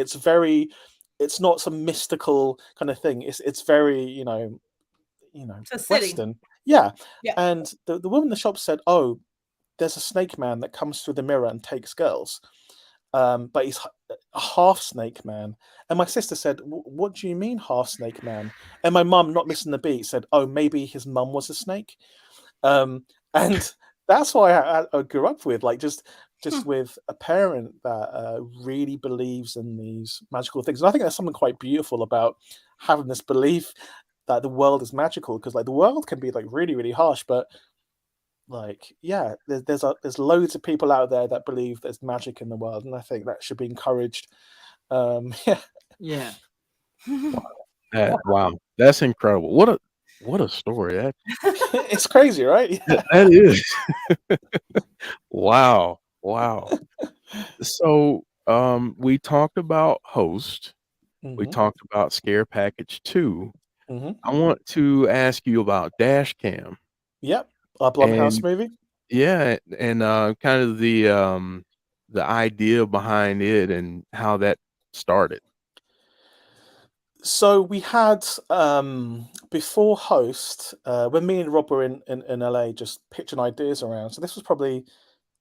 It's not some mystical kind of thing. It's very, It's a city. Western. Yeah. Yeah. And the woman in the shop said, "Oh, there's a snake man that comes through the mirror and takes girls. But he's a half snake man." And my sister said, "What do you mean half snake man?" And my mum, not missing the beat, said, "Oh, maybe his mum was a snake." And that's why I grew up with like Hmm. just with a parent that really believes in these magical things. And I think there's something quite beautiful about having this belief that the world is magical, because like the world can be like really, really harsh, but like yeah, there's loads of people out there that believe there's magic in the world, and I think that should be encouraged. Yeah. Yeah. Wow, that's incredible. What a story. It's crazy, right? Yeah. That is. Wow. Wow. So, we talked about Host. We Hmm. talked about Scare Package 2. Hmm. I want to ask you about Dashcam Yep. Our Blumhouse and movie. yeah, and, kind of the idea behind it and how that started. So we had before Host, when me and Rob were in LA just pitching ideas around. So this was probably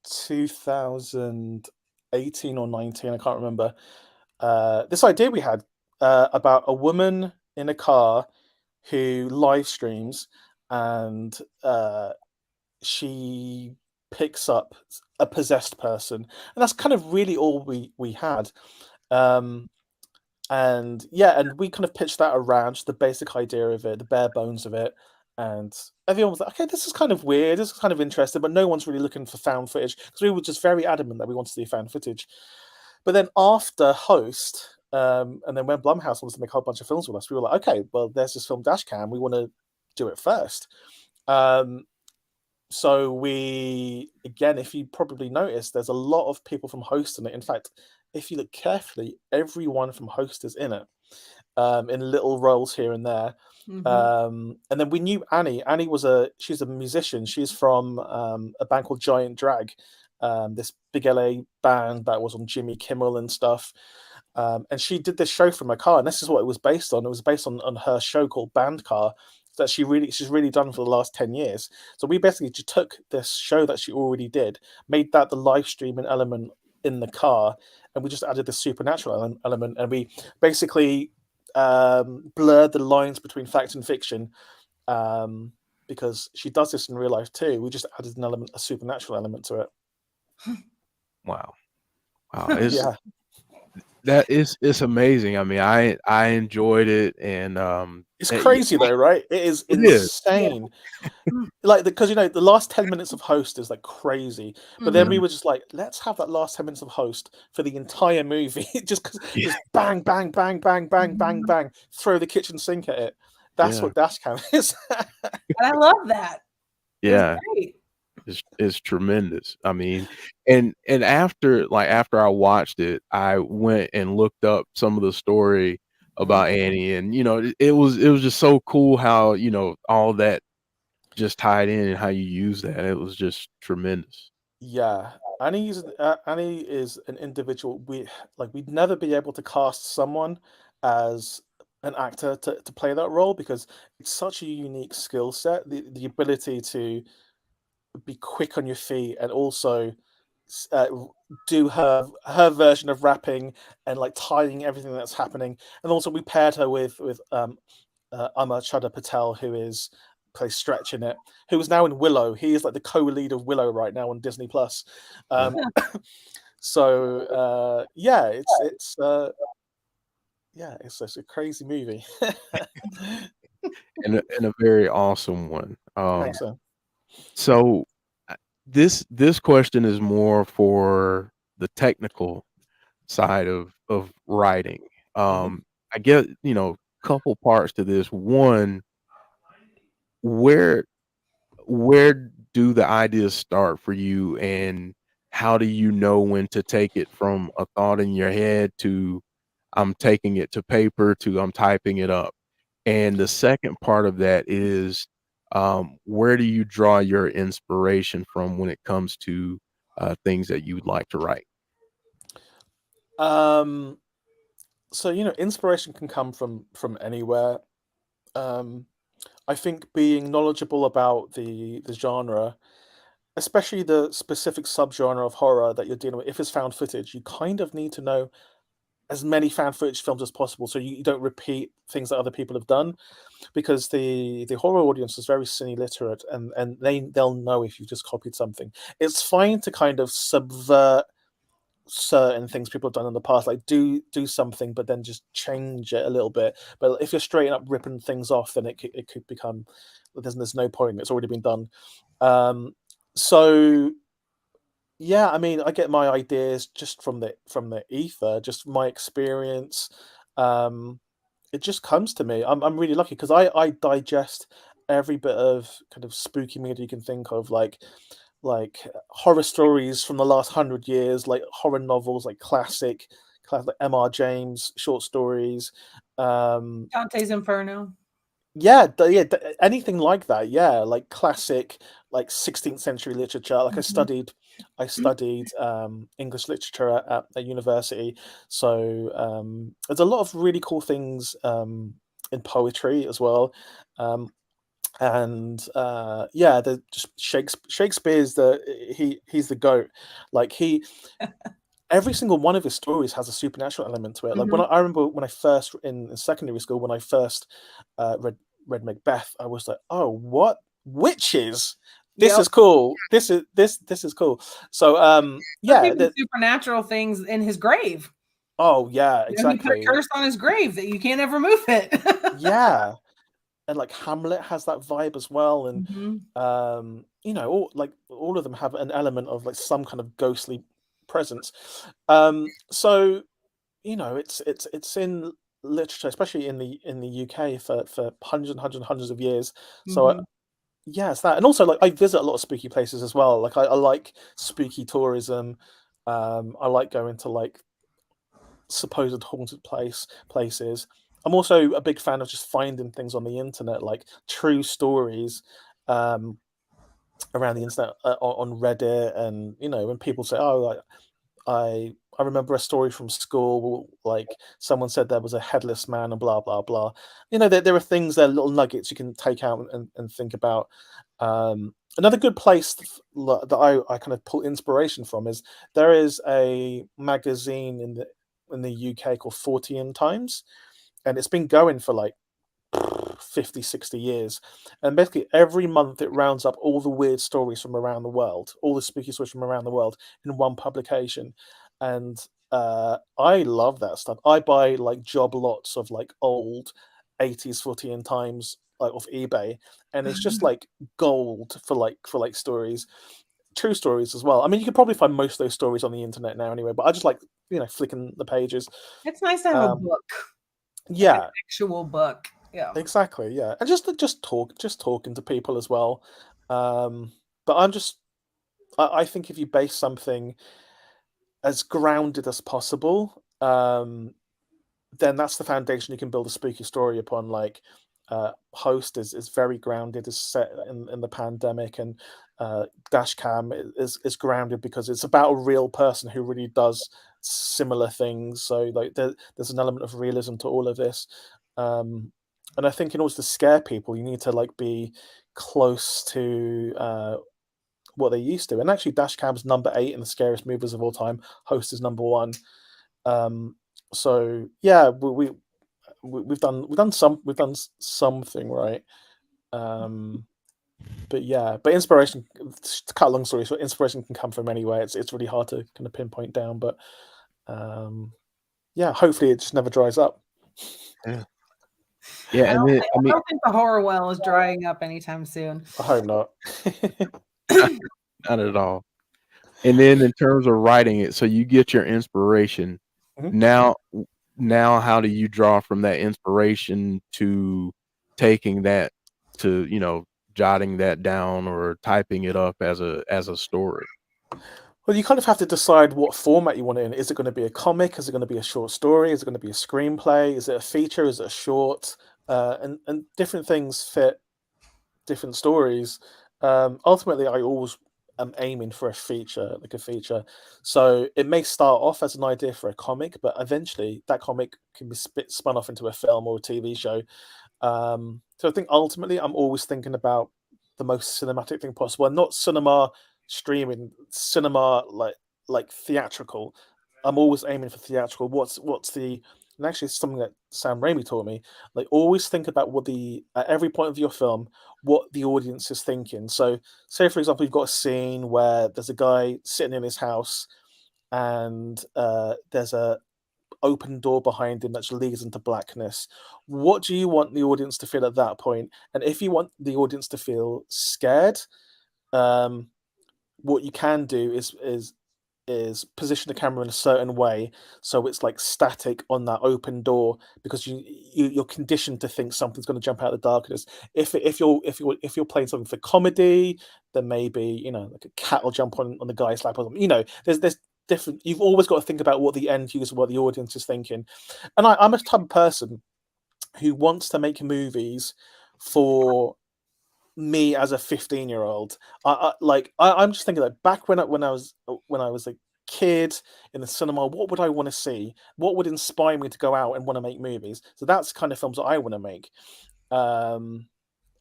2018 or 19, I can't remember. This idea we had about a woman in a car who live streams, and she picks up a possessed person, and that's kind of really all we had. Um, and yeah, and we kind of pitched that around, just the basic idea of it, the bare bones of it, and everyone was like, "Okay, this is kind of weird, this is kind of interesting," but no one's really looking for found footage, because we were just very adamant that we wanted to do found footage. But then after Host, and then when Blumhouse wanted to make a whole bunch of films with us, we were like, "Okay, well, there's this film Dashcam, we want to do it first." Um, so we, again, if you probably noticed, there's a lot of people from Host in it. In fact, if you look carefully, everyone from Host is in it, in little roles here and there. And then we knew Annie. Annie she's a musician. She's from a band called Giant Drag, this big LA band that was on Jimmy Kimmel and stuff. And she did this show from her car, and this is what it was based on. It was based on her show called Band Car that she's really done for the last 10 years. So we basically just took this show that she already did, made that the live streaming element in the car, and we just added the supernatural element, and we basically blurred the lines between fact and fiction, because she does this in real life too. We just added a supernatural element to it. Wow. It's, Yeah. It's amazing. I mean, I enjoyed it, and it's crazy though, right? It is insane. Like, because the last 10 minutes of Host is like crazy, but then we were just like, let's have that last 10 minutes of Host for the entire movie. Just because just bang, bang, bang, bang, bang, bang, bang, throw the kitchen sink at it. That's what Dashcam is. And I love that. Yeah. It's tremendous. I mean, and after I watched it, I went and looked up some of the story about Annie, and it was just so cool how all that just tied in and how you use that. It was just tremendous. Yeah, Annie is an individual. We'd never be able to cast someone as an actor to play that role, because it's such a unique skill set. The ability to be quick on your feet and also do her version of rapping and like tying everything that's happening. And also we paired her with Amar Chadha Patel, who plays Stretch in it, who is now in Willow. He is like the co-lead of Willow right now on Disney Plus. So it's a crazy movie. and a very awesome one. Thanks, sir. So this question is more for the technical side of writing. I get couple parts to this. One, where do the ideas start for you, and how do you know when to take it from a thought in your head to I'm taking it to paper to I'm typing it up? And the second part of that is, where do you draw your inspiration from when it comes to things that you would like to write? So inspiration can come from anywhere. I think being knowledgeable about the genre, especially the specific subgenre of horror that you're dealing with, if it's found footage, you kind of need to know as many found footage films as possible, so you don't repeat things that other people have done, because the horror audience is very cine literate, and they'll know if you just copied something. It's fine to kind of subvert certain things people have done in the past, like do something but then just change it a little bit. But if you're straight up ripping things off, then it could become, there's no point, it's already been done. So yeah, I mean, I get my ideas just from the ether, just my experience. It just comes to me. I'm really lucky because I digest every bit of kind of spooky media you can think of, like horror stories from the last 100 years, like horror novels, like classic M.R. James short stories, Dante's Inferno. Anything like that. Yeah, like classic, like 16th century literature. Like I studied English literature at university, so there's a lot of really cool things in poetry as well. And the just Shakespeare's he's the GOAT. Like every single one of his stories has a supernatural element to it. Like I remember when I first in secondary school, when I first read Macbeth, I was like, oh, what witches? This is cool. This is cool. So supernatural things in his grave. Oh yeah, exactly. He put a curse on his grave that you can't ever move it. Yeah. And like Hamlet has that vibe as well, and all of them have an element of like some kind of ghostly presence. So it's in literature, especially in the UK, for hundreds of years. So it's that, and also like I visit a lot of spooky places as well. Like I like spooky tourism. I like going to like supposed haunted places. I'm also a big fan of just finding things on the internet, like true stories around the internet, on Reddit, and when people say, "Oh, like, I remember a story from school, like someone said there was a headless man and blah blah blah." There are things, there are little nuggets you can take out and think about. Another good place that I kind of pull inspiration from is there is a magazine in the UK called 40 Times, and it's been going for like 50, 60 years. And basically every month it rounds up all the weird stories from around the world, all the spooky stories from around the world in one publication. And I love that stuff. I buy like job lots of like old 80s 40 Times, like off eBay, and it's just like gold for like stories, true stories as well. I mean, you could probably find most of those stories on the internet now anyway, but I just like flicking the pages. It's nice to have a book, like an Yeah, actual book. Yeah. exactly. Yeah, and just talking to people as well. But I think if you base something as grounded as possible, then that's the foundation you can build a spooky story upon. Like, Host is very grounded, is set in the pandemic, and Dashcam is grounded because it's about a real person who really does similar things. So like there's an element of realism to all of this. And I think in order to scare people, you need to like be close to what they used to. And actually, Dashcam's number 8 in the scariest movies of all time. Host is number 1. So yeah, we've done something right. But yeah, but inspiration, to cut a long story short, inspiration can come from anywhere. It's really hard to kind of pinpoint down, but yeah, hopefully it just never dries up. Yeah, and then I don't think the horror well is drying up anytime soon. I hope not. not at all. And then in terms of writing it, so you get your inspiration. Mhm. Now how do you draw from that inspiration to taking that to jotting that down or typing it up as a story? Well, you kind of have to decide what format you want it in. Is it going to be a comic? Is it going to be a short story? Is it going to be a screenplay? Is it a feature? Is it a short? And different things fit different stories. Ultimately, I always am aiming for a feature, like a feature. So it may start off as an idea for a comic, but eventually that comic can be spun off into a film or a TV show. So I think ultimately I'm always thinking about the most cinematic thing possible, and not cinema streaming, cinema like theatrical. I'm always aiming for theatrical. What's the and actually it's something that Sam Raimi taught me. Like, always think about what at every point of your film, what the audience is thinking. So say for example you've got a scene where there's a guy sitting in his house, and there's a open door behind him that leads into blackness. What do you want the audience to feel at that point? And if you want the audience to feel scared, what you can do is position the camera in a certain way so it's like static on that open door, because you're conditioned to think something's going to jump out of the darkness. If you're playing something for comedy, then maybe like a cat will jump on the guy's lap or something. There's different. You've always got to think about what the end user, what the audience is thinking. And I'm a type of person who wants to make movies for me as a 15-year-old. I'm just thinking that back when I was a kid in the cinema, what would I want to see? What would inspire me to go out and want to make movies? So that's the kind of films that I want to make. And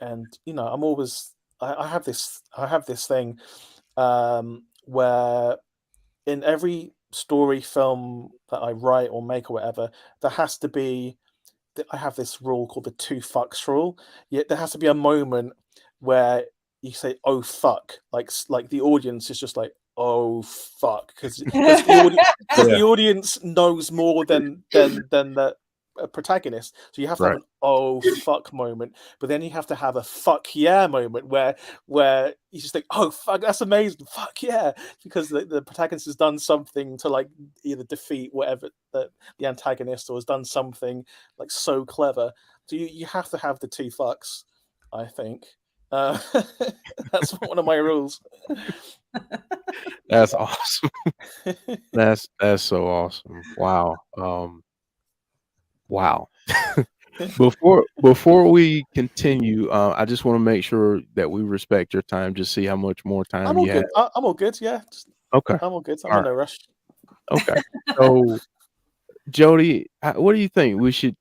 I'm always I have this thing where in every story, film that I write or make or whatever, there has to be I have this rule called the 2 fucks rule. Yeah, there has to be a moment where you say, "Oh fuck," like the audience is just like, "Oh fuck," because the audience knows more than the protagonist. So you have to have Right. an "oh fuck" moment, but then you have to have a "fuck yeah" moment where you just think, "Oh fuck, that's amazing, fuck yeah," because the protagonist has done something to like either defeat whatever the antagonist, or has done something like so clever. So you have to have the 2 fucks, I think. That's one of my rules. That's awesome. That's so awesome. Wow. Wow. Before we continue, I just want to make sure that we respect your time. Just see how much more I'm time all you have. good. I'm all good. Yeah, Okay. I'm all good. I'm All in right. no rush. Okay. So, Jody, what do you think? We should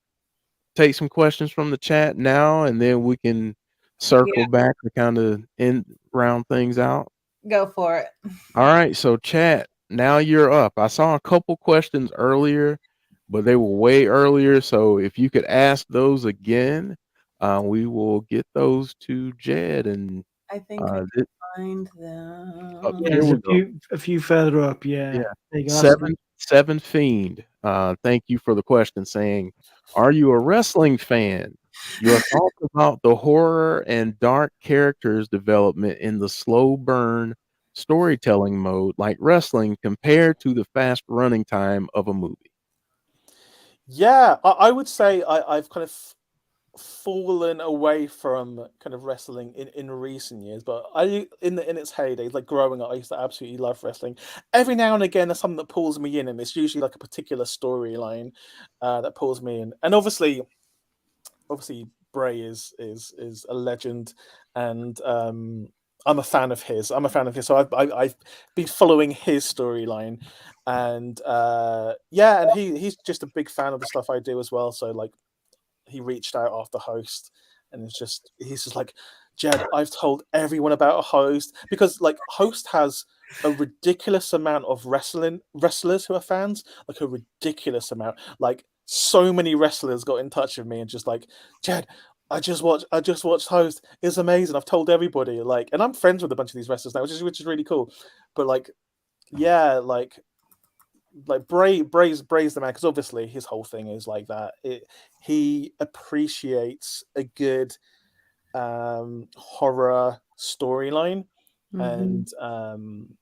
take some questions from the chat now, and then we can circle Yeah, back to kind of end round things out. go for it. All right. So, chat, now you're up. I saw a couple questions earlier, but they were way earlier. So, if you could ask those again, we will get those to Jed. And I think I uh, can thi- find up them. Yeah, here there's we go. a few further up. Yeah. Yeah, there you go. That's Seven Fiend. Thank you for the question saying, are you a wrestling fan? Your thoughts about the horror and dark characters development in the slow burn storytelling mode like wrestling compared to the fast running time of a movie. Yeah, I would say I've kind of fallen away from kind of wrestling in recent years, but in its heyday, like growing up, I used to absolutely love wrestling. Every now and again, there's something that pulls me in, and it's usually like a particular storyline that pulls me in. And obviously, Bray is a legend, and I'm a fan of his. So I've been following his storyline, and yeah, and he's just a big fan of the stuff I do as well. So like he reached out after Host, and he's just like, Jed, I've told everyone about a Host, because like Host has a ridiculous amount of wrestlers who are fans, like a ridiculous amount. Like so many wrestlers got in touch with me and just like, Jed, I just watched Host. It's amazing. I've told everybody, like, and I'm friends with a bunch of these wrestlers now, which is really cool. But like, yeah, like Bray's the man, because obviously his whole thing is like that. He appreciates a good horror storyline, Mhm. and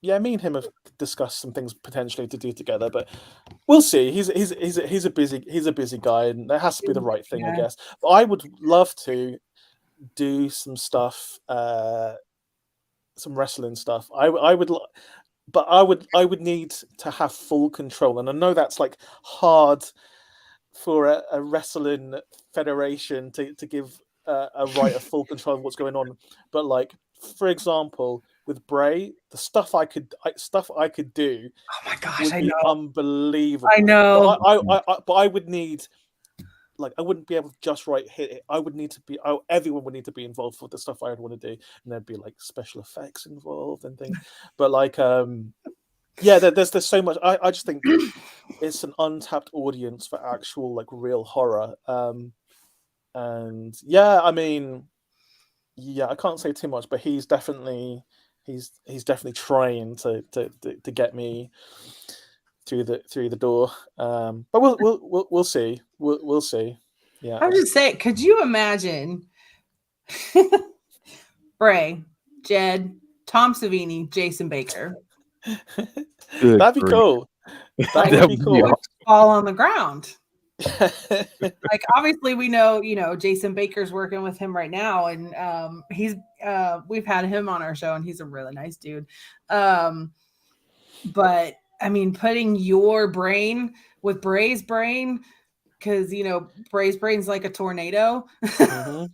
yeah, me and him have discussed some things potentially to do together, but we'll see. He's a busy guy, and there has to be the right thing, I Yeah. guess. But I would love to do some stuff, some wrestling stuff. But I would need to have full control, and I know that's like hard for a wrestling federation to give a right of full control of what's going on. But like, for example, with Bray, the stuff I could do Oh my gosh, would I be know. I unbelievable. But know. I would need, like, I wouldn't be able to just hit it. I would need to be. Everyone would need to be involved with the stuff I would want to do, and there'd be like special effects involved and things. But like, yeah, there's so much. I just think it's an untapped audience for actual like real horror. And yeah, I mean, yeah, I can't say too much, but he's definitely trying to get me through the door. But we'll see. We'll see. Yeah. I'm just saying, could you imagine Bray, Jed, Tom Savini, Jason Baker Good That'd be grief. cool. That like would That be would be cool. awesome. fall on the ground? Like obviously we know, Jason Baker's working with him right now, and he's we've had him on our show, and he's a really nice dude. But I mean, putting your brain with Bray's brain, because Bray's brain's like a tornado. Mhm.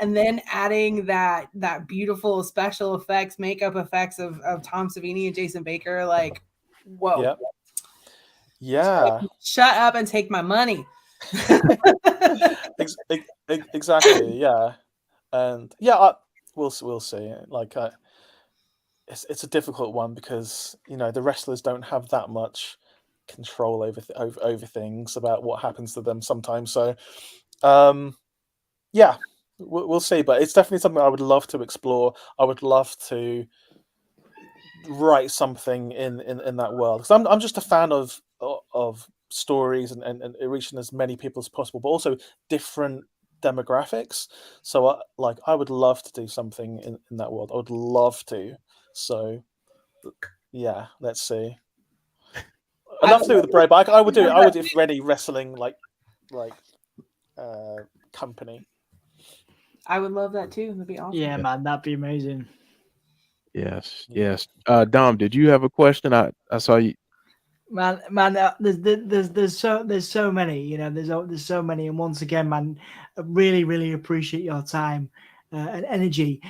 And then adding that beautiful special effects, makeup effects of Tom Savini and Jason Baker, like, whoa. Yeah. Yeah. Shut up and take my money. Exactly. Yeah. And yeah, we'll see. Like, it's a difficult one because the wrestlers don't have that much control over things about what happens to them sometimes. So, yeah, we'll see. But it's definitely something I would love to explore. I would love to write something in that world, because I'm just a fan of stories and reaching as many people as possible, but also different demographics. So I would love to do something in that world. I would love to. So yeah, let's see. I'd love to do it with the Bray, but I would do it. I would do it for any wrestling like company. I would love that too. That'd be awesome. Yeah, man, that'd be amazing. Yes, Yeah. yes. Dom, did you have a question? I saw you. Man, there's so many, you know, there's so many, and once again, man, I really appreciate your time and energy.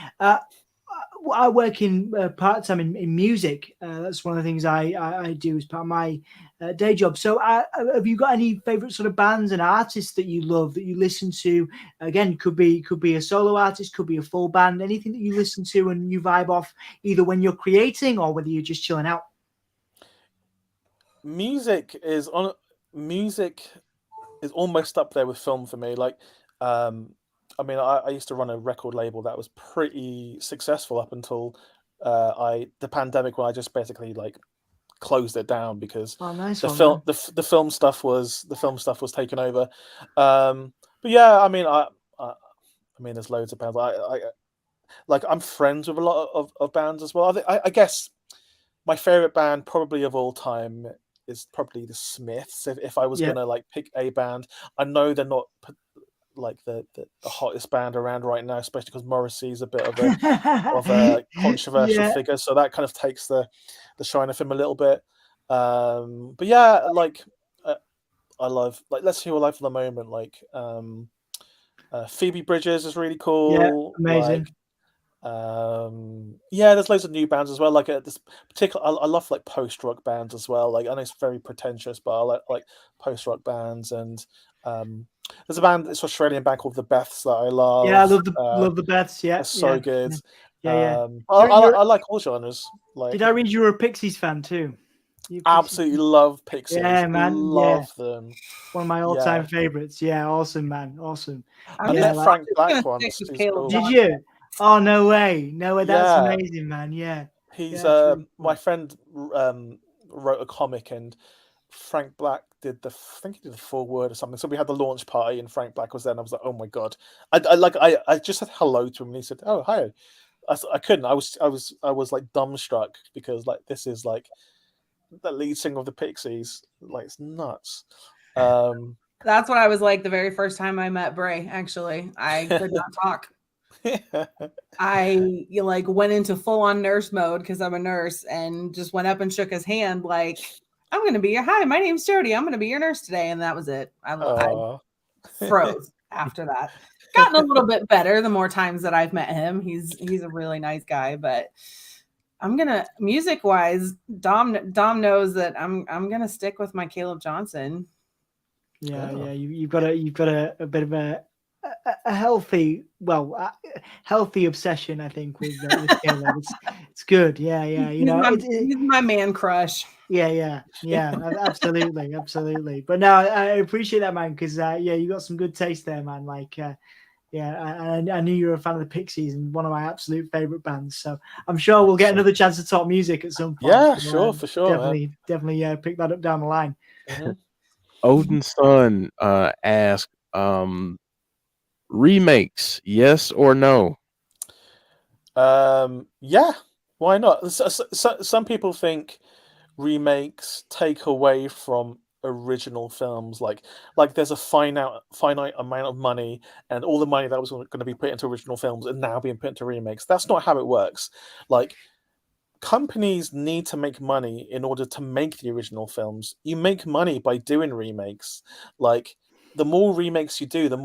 I work in part time in music. That's one of the things I do as part of my day job. So, have you got any favorite sort of bands and artists that you love that you listen to? Again, could be a solo artist, could be a full band, anything that you listen to and you vibe off, either when you're creating or whether you're just chilling out. Music is on. Music is almost up there with film for me. Like, I mean, I used to run a record label that was pretty successful up until the pandemic, when I just basically like closed it down because Oh, nice the one, film man. the film stuff was taken over. But yeah, I mean, I mean, there's loads of bands. I like I'm friends with a lot of bands as well. I guess my favorite band probably of all time is probably the Smiths. If I was Yeah. gonna like pick a band, I know they're not like the hottest band around right now, especially because Morrissey's a bit of a controversial Yeah. figure, so that kind of takes the shine off him a little bit. But yeah, like I love like Let's Hear Life for the Moment. Like Phoebe Bridgers is really Yeah, cool. amazing. Yeah, there's loads of new bands as well. Like this particular, I love like post rock bands as well. Like I know it's very pretentious, but I like post rock bands. And there's a band, it's an Australian band called the Beths that I Yeah, I love. love the Beths. They're Yeah, so good. yeah. I like all genres. Did Like I read you were a Pixies fan too? You a Pixies absolutely fan? love Pixies. Yeah, man. Yeah, Love them. one of my all-time Yeah, favorites. Yeah, awesome, man. Awesome. I I'm Yeah, just, met like, I'm Frank just Black gonna stick once. with He's Caleb cool. did Johnson. you? Oh, no way. No way. That's Yeah, amazing, man. Yeah. he's Yeah, it's really my cool. friend wrote a comic, and Frank Black did I think he did the foreword or something. So we had the launch party and Frank Black was there, and I was like, oh my god. I just said hello to him and he said, oh hi. I couldn't. I was like dumbstruck because like this is like the lead singer of the Pixies. Like it's nuts. That's what I was like the very first time I met Bray. Actually, I could not talk. I like went into full on nurse mode because I'm a nurse and just went up and shook his hand like, I'm going to be your, hi, my name's Jody. I'm going to be your nurse today. And that was it. I froze after that. Gotten a little bit better the more times that I've met him. He's a really nice guy, but I'm gonna music wise, Dom knows that I'm gonna stick with my Caleb Johnson. Yeah, Oh. yeah. You've got a bit of a healthy, healthy obsession, I think, with Caleb. It's good. Yeah, yeah. You know, He's my man crush. yeah. Absolutely. But no, I appreciate that, man, because yeah, you got some good taste there, man. Like, yeah, I knew you were a fan of the Pixies and one of my absolute favorite bands. So I'm sure we'll get another chance to talk music at some point. Yeah, So, sure, for sure, man. definitely pick that up down the line. Mhm. Odin's son asked, remakes, yes or no? Yeah, why not? Some people think remakes take away from original films. Like there's a finite amount of money, and all the money that was going to be put into original films and now being put into remakes. That's not how it works. Like companies need to make money in order to make the original films. You make money by doing remakes. Like the more remakes you do, the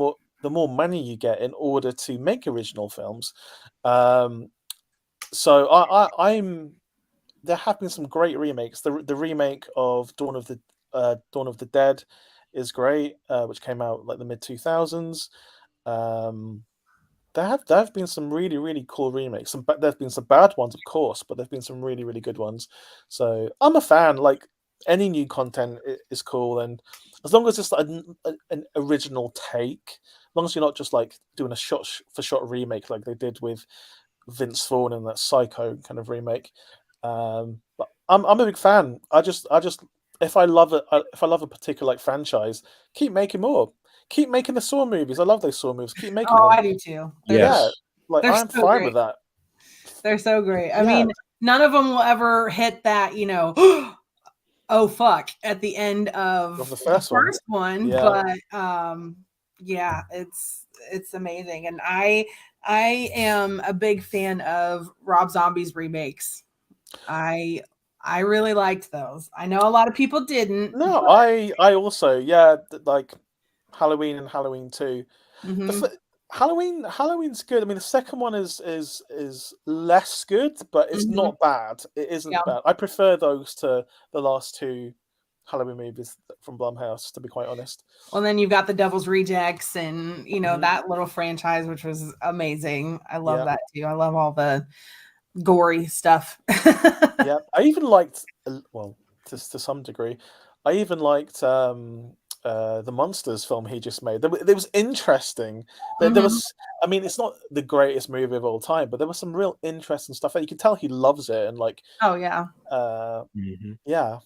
more money you get in order to make original films. So I'm there have been some great remakes. The remake of Dawn of the Dead is great, which came out like the mid 2000s. There have been some really cool remakes. There's been some bad ones, of course, but there've been some really good ones. So I'm a fan. Like any new content is cool, and as long as it's an original take, as long as you're not just like doing a shot for shot remake like they did with Vince Vaughn in that Psycho kind of remake. But I'm a big fan. I just if I love a particular like franchise, keep making more. Keep making the Saw movies. I love those Saw movies. Keep making them. I do too. Yes. Like They're I'm so fine great. with that. They're so great. I Yeah. mean, none of them will ever hit that, oh fuck, at the end of the first one. Yeah. But yeah, it's amazing. And I am a big fan of Rob Zombie's remakes. I I really liked those. I know a lot of people didn't. No, I also, yeah, like Halloween and Halloween 2. The Mhm. Halloween's good. I mean, the second one is less good, but it's Mhm. not bad. It isn't Yeah. bad. I prefer those to the last two Halloween movies from Blumhouse, to be quite honest. Well, then you've got the Devil's Rejects and, you know, Mhm. that little franchise, which was amazing. I love Yeah, that too. I love all the gory stuff. yeah. I even liked, well, to some degree, I even liked the Monsters film he just made. It was interesting. There Mhm. was, I mean, it's not the greatest movie of all time, but there was some real interesting stuff. And you can tell he loves it, and like, Oh, yeah. Mhm. yeah.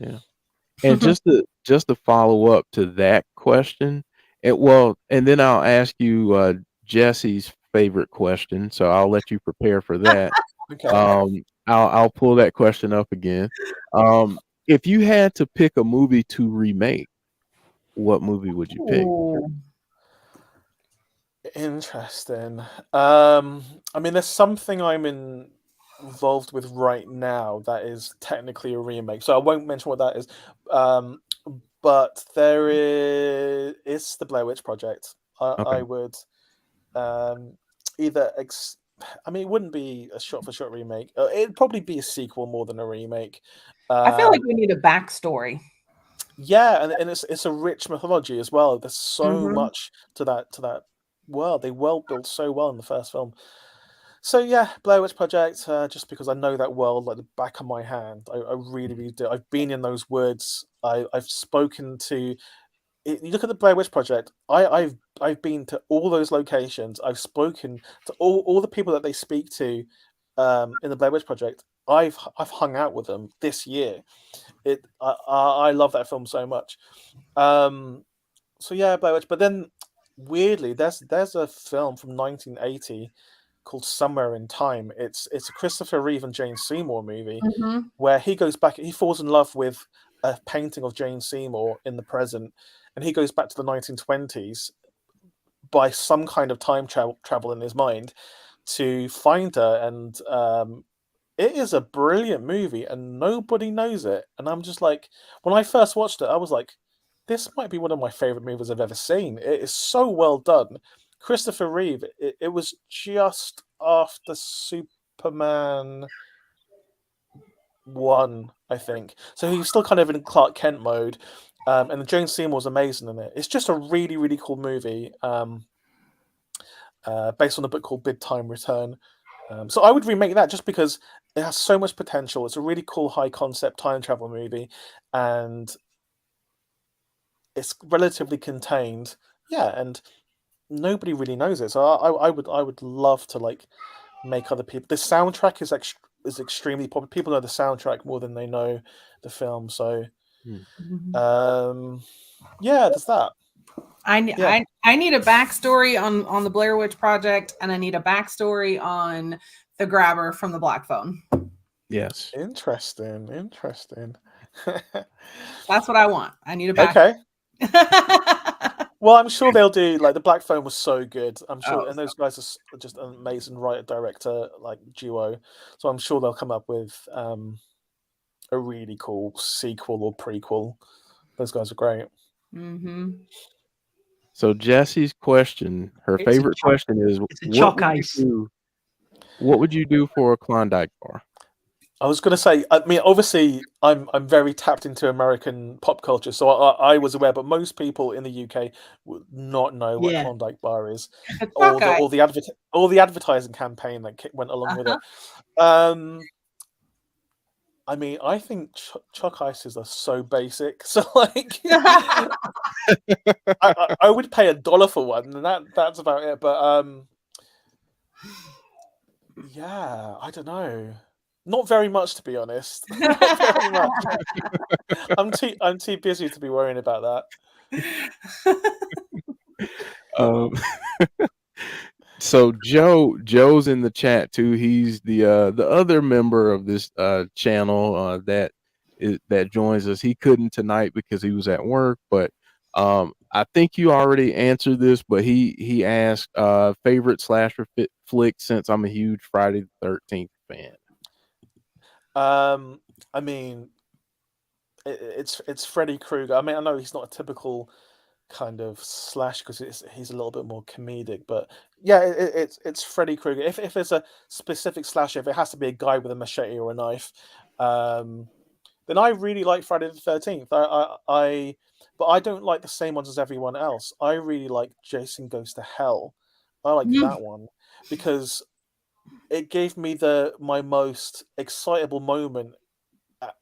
Yeah. And just to follow up to that question, and then I'll ask you Jesse's favorite question. So I'll let you prepare for that. Okay. I'll pull that question up again. If you had to pick a movie to remake, what movie would you pick? Ooh. Interesting. I mean, there's something involved with right now that is technically a remake, so I won't mention what that is. Um, but it's the Blair Witch Project. I Okay. would um either I mean, it wouldn't be a shot for shot remake. It'd probably be a sequel more than a remake. I feel like Um, we need a backstory. yeah, and it's a rich mythology as well. There's so Mhm. much to that world. They well built so well in the first film. So yeah, Blair Witch Project. Just because I know that world like the back of my hand, I really, really do. I've been in those woods. I've spoken to. You look at the Blair Witch Project. I've been to all those locations. I've spoken to all the people that they speak to, in the Blair Witch Project. I've hung out with them this year. I love that film so much. Um, so yeah, Blair Witch. But then weirdly, there's a film from 1980 called Somewhere in Time. It's a Christopher Reeve and Jane Seymour movie Mhm. where he goes back. He falls in love with a painting of Jane Seymour in the present, and he goes back to the 1920s by some kind of time travel in his mind to find her. And it is a brilliant movie, and nobody knows it. And I'm just like, when I first watched it, I was like, this might be one of my favorite movies I've ever seen. It is so well done. Christopher Reeve, it was just after Superman 1, I think. So he was still kind of in Clark Kent mode. And Jane Seymour was amazing in it. It's just a really, really cool movie. Based on a book called Big Time Return. So I would remake that just because it has so much potential. It's a really cool high concept time travel movie, and it's relatively contained. Yeah, and nobody really knows it. So I would love to like make other people. The soundtrack is extremely popular. People know the soundtrack more than they know the film. So Hmm. Mhm. um, yeah, there's that. Yeah, I need a backstory on the Blair Witch Project, and I need a backstory on the grabber from the Black Phone. Yes. interesting. That's what I want. I need a back. Okay. Well, I'm sure they'll do like the Black Phone was so good. I'm sure, Oh, and those guys are just an amazing writer director like duo. So I'm sure they'll come up with a really cool sequel or prequel. Those guys are great. mm-hmm. So Jesse's question, her It's a favorite chalk. question is, It's a chalk ice. what would you do for a Klondike bar? I was going to say, I mean, obviously, I'm very tapped into American pop culture, so I was aware, but most people in the UK would not know what a Yeah. Klondike bar is, The or Chalkeye. the advertising campaign that went along with it. I mean, I think chalk ices are so basic. So like, I would pay $1 for one, and that's about it. But yeah, I don't know. Not very much, to be honest. Not very much. I'm too busy to be worrying about Um, so Joe's in the chat too. He's the other member of this channel that joins us. He couldn't tonight because he was at work, but I think you already answered this, but he asked favorite slasher flick since I'm a huge Friday the 13th fan. I mean, it's Freddy Krueger. I mean, I know he's not a typical kind of slash because he's a little bit more comedic, but yeah, it's Freddy Krueger. If there's a specific slasher, if it has to be a guy with a machete or a knife, um, then I really like Friday the 13th. But I don't like the same ones as everyone else. I really like Jason Goes to Hell. I like that one because it gave me my most excitable moment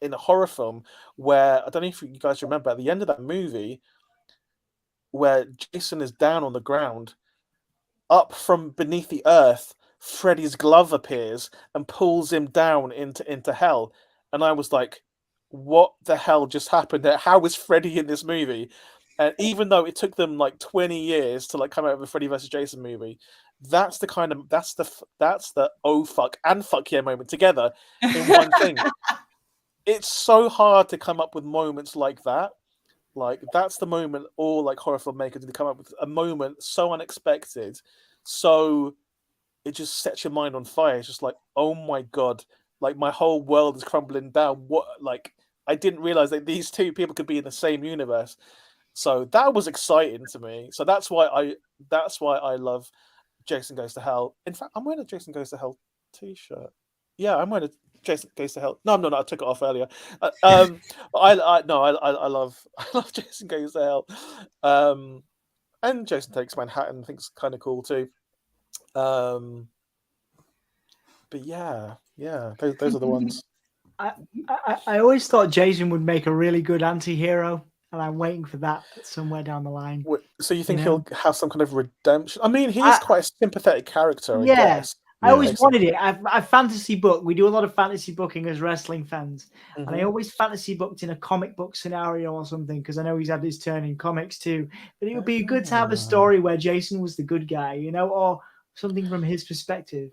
in a horror film where I don't know if you guys remember at the end of that movie where Jason is down on the ground, up from beneath the earth, Freddy's glove appears and pulls him down into hell. And I was like, what the hell just happened there? How is Freddy in this movie? And even though it took them like 20 years to like come out with a Freddy versus Jason movie, that's the oh fuck and fuck yeah moment together in one thing. It's so hard to come up with moments like that. Like that's the moment all like horror filmmakers need to come up with a moment so unexpected, so it just sets your mind on fire. It's just like, oh my god, like my whole world is crumbling down. What like I didn't realize that these two people could be in the same universe. So that was exciting to me. So that's why I love Jason Goes to Hell. In fact, I'm wearing a Jason Goes to Hell t-shirt. Yeah, I'm wearing a Jason Goes to Hell. No, I'm not. I took it off earlier. I love I love Jason Goes to Hell. And Jason Takes Manhattan. I think it's kind of cool too. But yeah, those are the ones. I always thought Jason would make a really good anti-hero, and I'm waiting for that somewhere down the line. So you think he'll have some kind of redemption? I mean, he is quite a sympathetic character, I guess. I always wanted it. I fantasy book. We do a lot of fantasy booking as wrestling fans, and I always fantasy booked in a comic book scenario or something because I know he's had his turn in comics too. But it would be good to have a story where Jason was the good guy, or something from his perspective,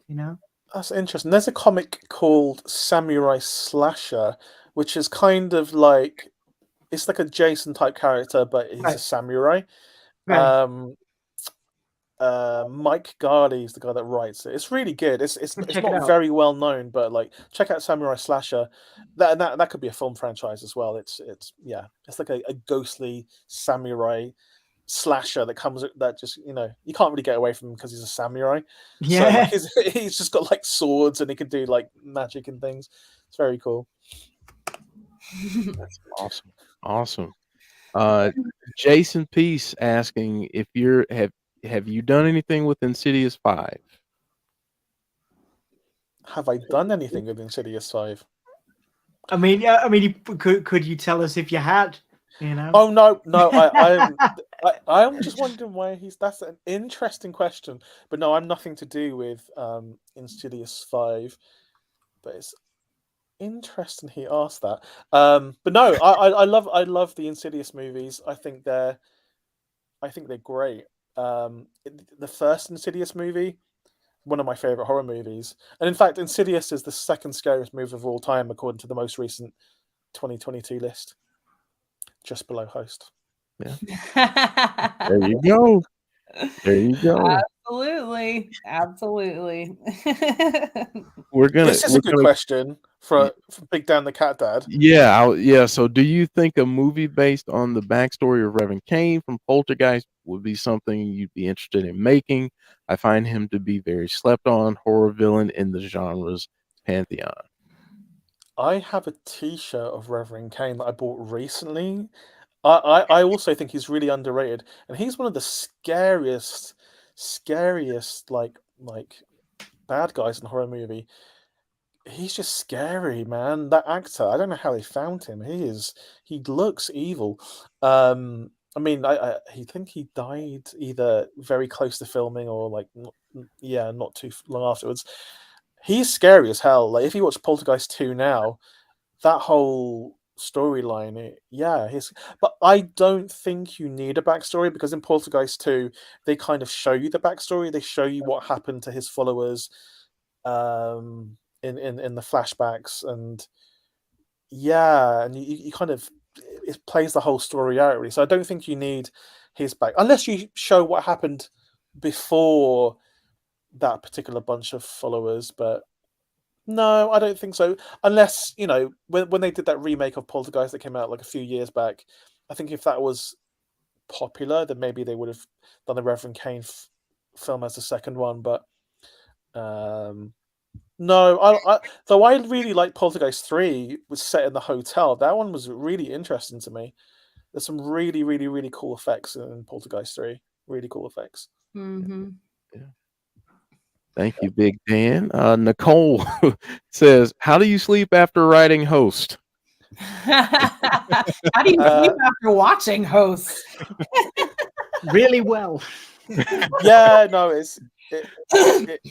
That's interesting. There's a comic called Samurai Slasher, which is kind of like it's like a Jason type character, but he's a samurai. Right. Mike Garley is the guy that writes it. It's really good. It's not very well known, but like check out Samurai Slasher. That could be a film franchise as well. It's like a ghostly samurai slasher that just you can't really get away from him because he's a samurai. So like he's just got like swords and he can do like magic and things. It's very cool. That's awesome. Jason Peace asking if have you done anything with Insidious 5? Have I done anything with Insidious 5? I mean, could you tell us if you had? Oh no, I'm just wondering why that's an interesting question. But no, I'm nothing to do with Insidious 5. But it's interesting he asked that. But no, I love the Insidious movies. I think they're great. The first Insidious movie, one of my favorite horror movies, and in fact, Insidious is the second scariest movie of all time according to the most recent 2022 list, just below Host. Yeah. There you go. Absolutely. This is a good question for Big Dan the Cat Dad. Yeah. So, do you think a movie based on the backstory of Reverend Kane from Poltergeist would be something you'd be interested in making? I find him to be very slept on horror villain in the genre's pantheon. I have a T-shirt of Reverend Kane that I bought recently. I also think he's really underrated, and he's one of the scariest like bad guys in a horror movie. He's just scary, man. That actor, I don't know how they found him. He looks evil. I mean, I think he died either very close to filming or like not too long afterwards. He's scary as hell. Like if you watch Poltergeist 2 now, that whole storyline, but I don't think you need a backstory because in Poltergeist 2 they kind of show you the backstory. They show you what happened to his followers in the flashbacks, and and you kind of it plays the whole story out really. So I don't think you need his back unless you show what happened before that particular bunch of followers, but No, I don't think so. Unless, you know, when they did that remake of Poltergeist that came out like a few years back, I think if that was popular, then maybe they would have done the Reverend Kane film as the second one. But no, though I really like Poltergeist 3 was set in the hotel. That one was really interesting to me. There's some really, really, really cool effects in Poltergeist 3. Really cool effects. Mm-hmm. Yeah. Thank you, Big Dan. Nicole says, "How do you sleep after writing Host?" How do you sleep after watching Hosts? Really well. Yeah, no, it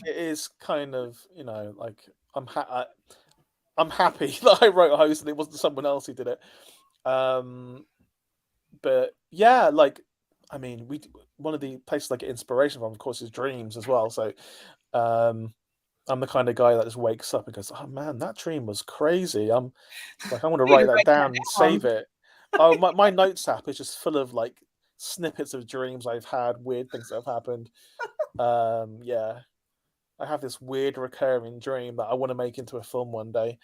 is kind of, you know, like I'm happy that I wrote a Host and it wasn't someone else who did it. But yeah, like, I mean, one of the places I get inspiration from, of course, is dreams as well. So I'm the kind of guy that just wakes up and goes, "Oh man, that dream was crazy." I'm like, I want to Need to write that write that down and save it. Oh, my notes app is just full of like snippets of dreams I've had, weird things that have happened. Yeah, I have this weird recurring dream that I want to make into a film one day.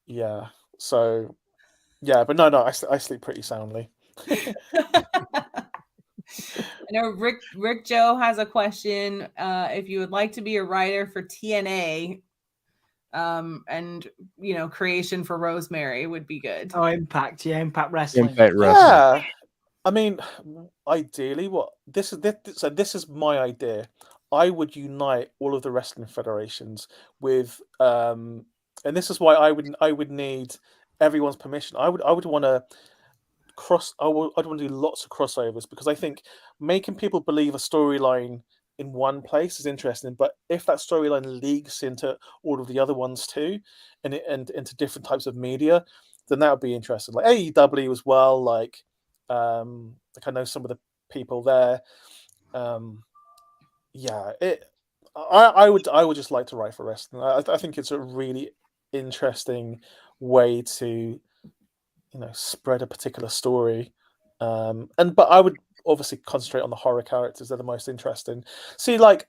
Yeah, so yeah, but no, I sleep pretty soundly. I know Rick Joe has a question. If you would like to be a writer for TNA, and you know, creation for Rosemary would be good. Oh, Impact, yeah, Impact Wrestling. Impact Wrestling. Yeah, I mean, ideally, what this is my idea. I would unite all of the wrestling federations with, and this is why I would need everyone's permission. I'd want to I'd want to do lots of crossovers because I think making people believe a storyline in one place is interesting. But if that storyline leaks into all of the other ones too, and into different types of media, then that would be interesting. Like AEW as well. Like I know some of the people there. Yeah, I would just like to write for wrestling. I think it's a really interesting way to, you know, spread a particular story. But I would obviously concentrate on the horror characters. They're the most interesting. See, like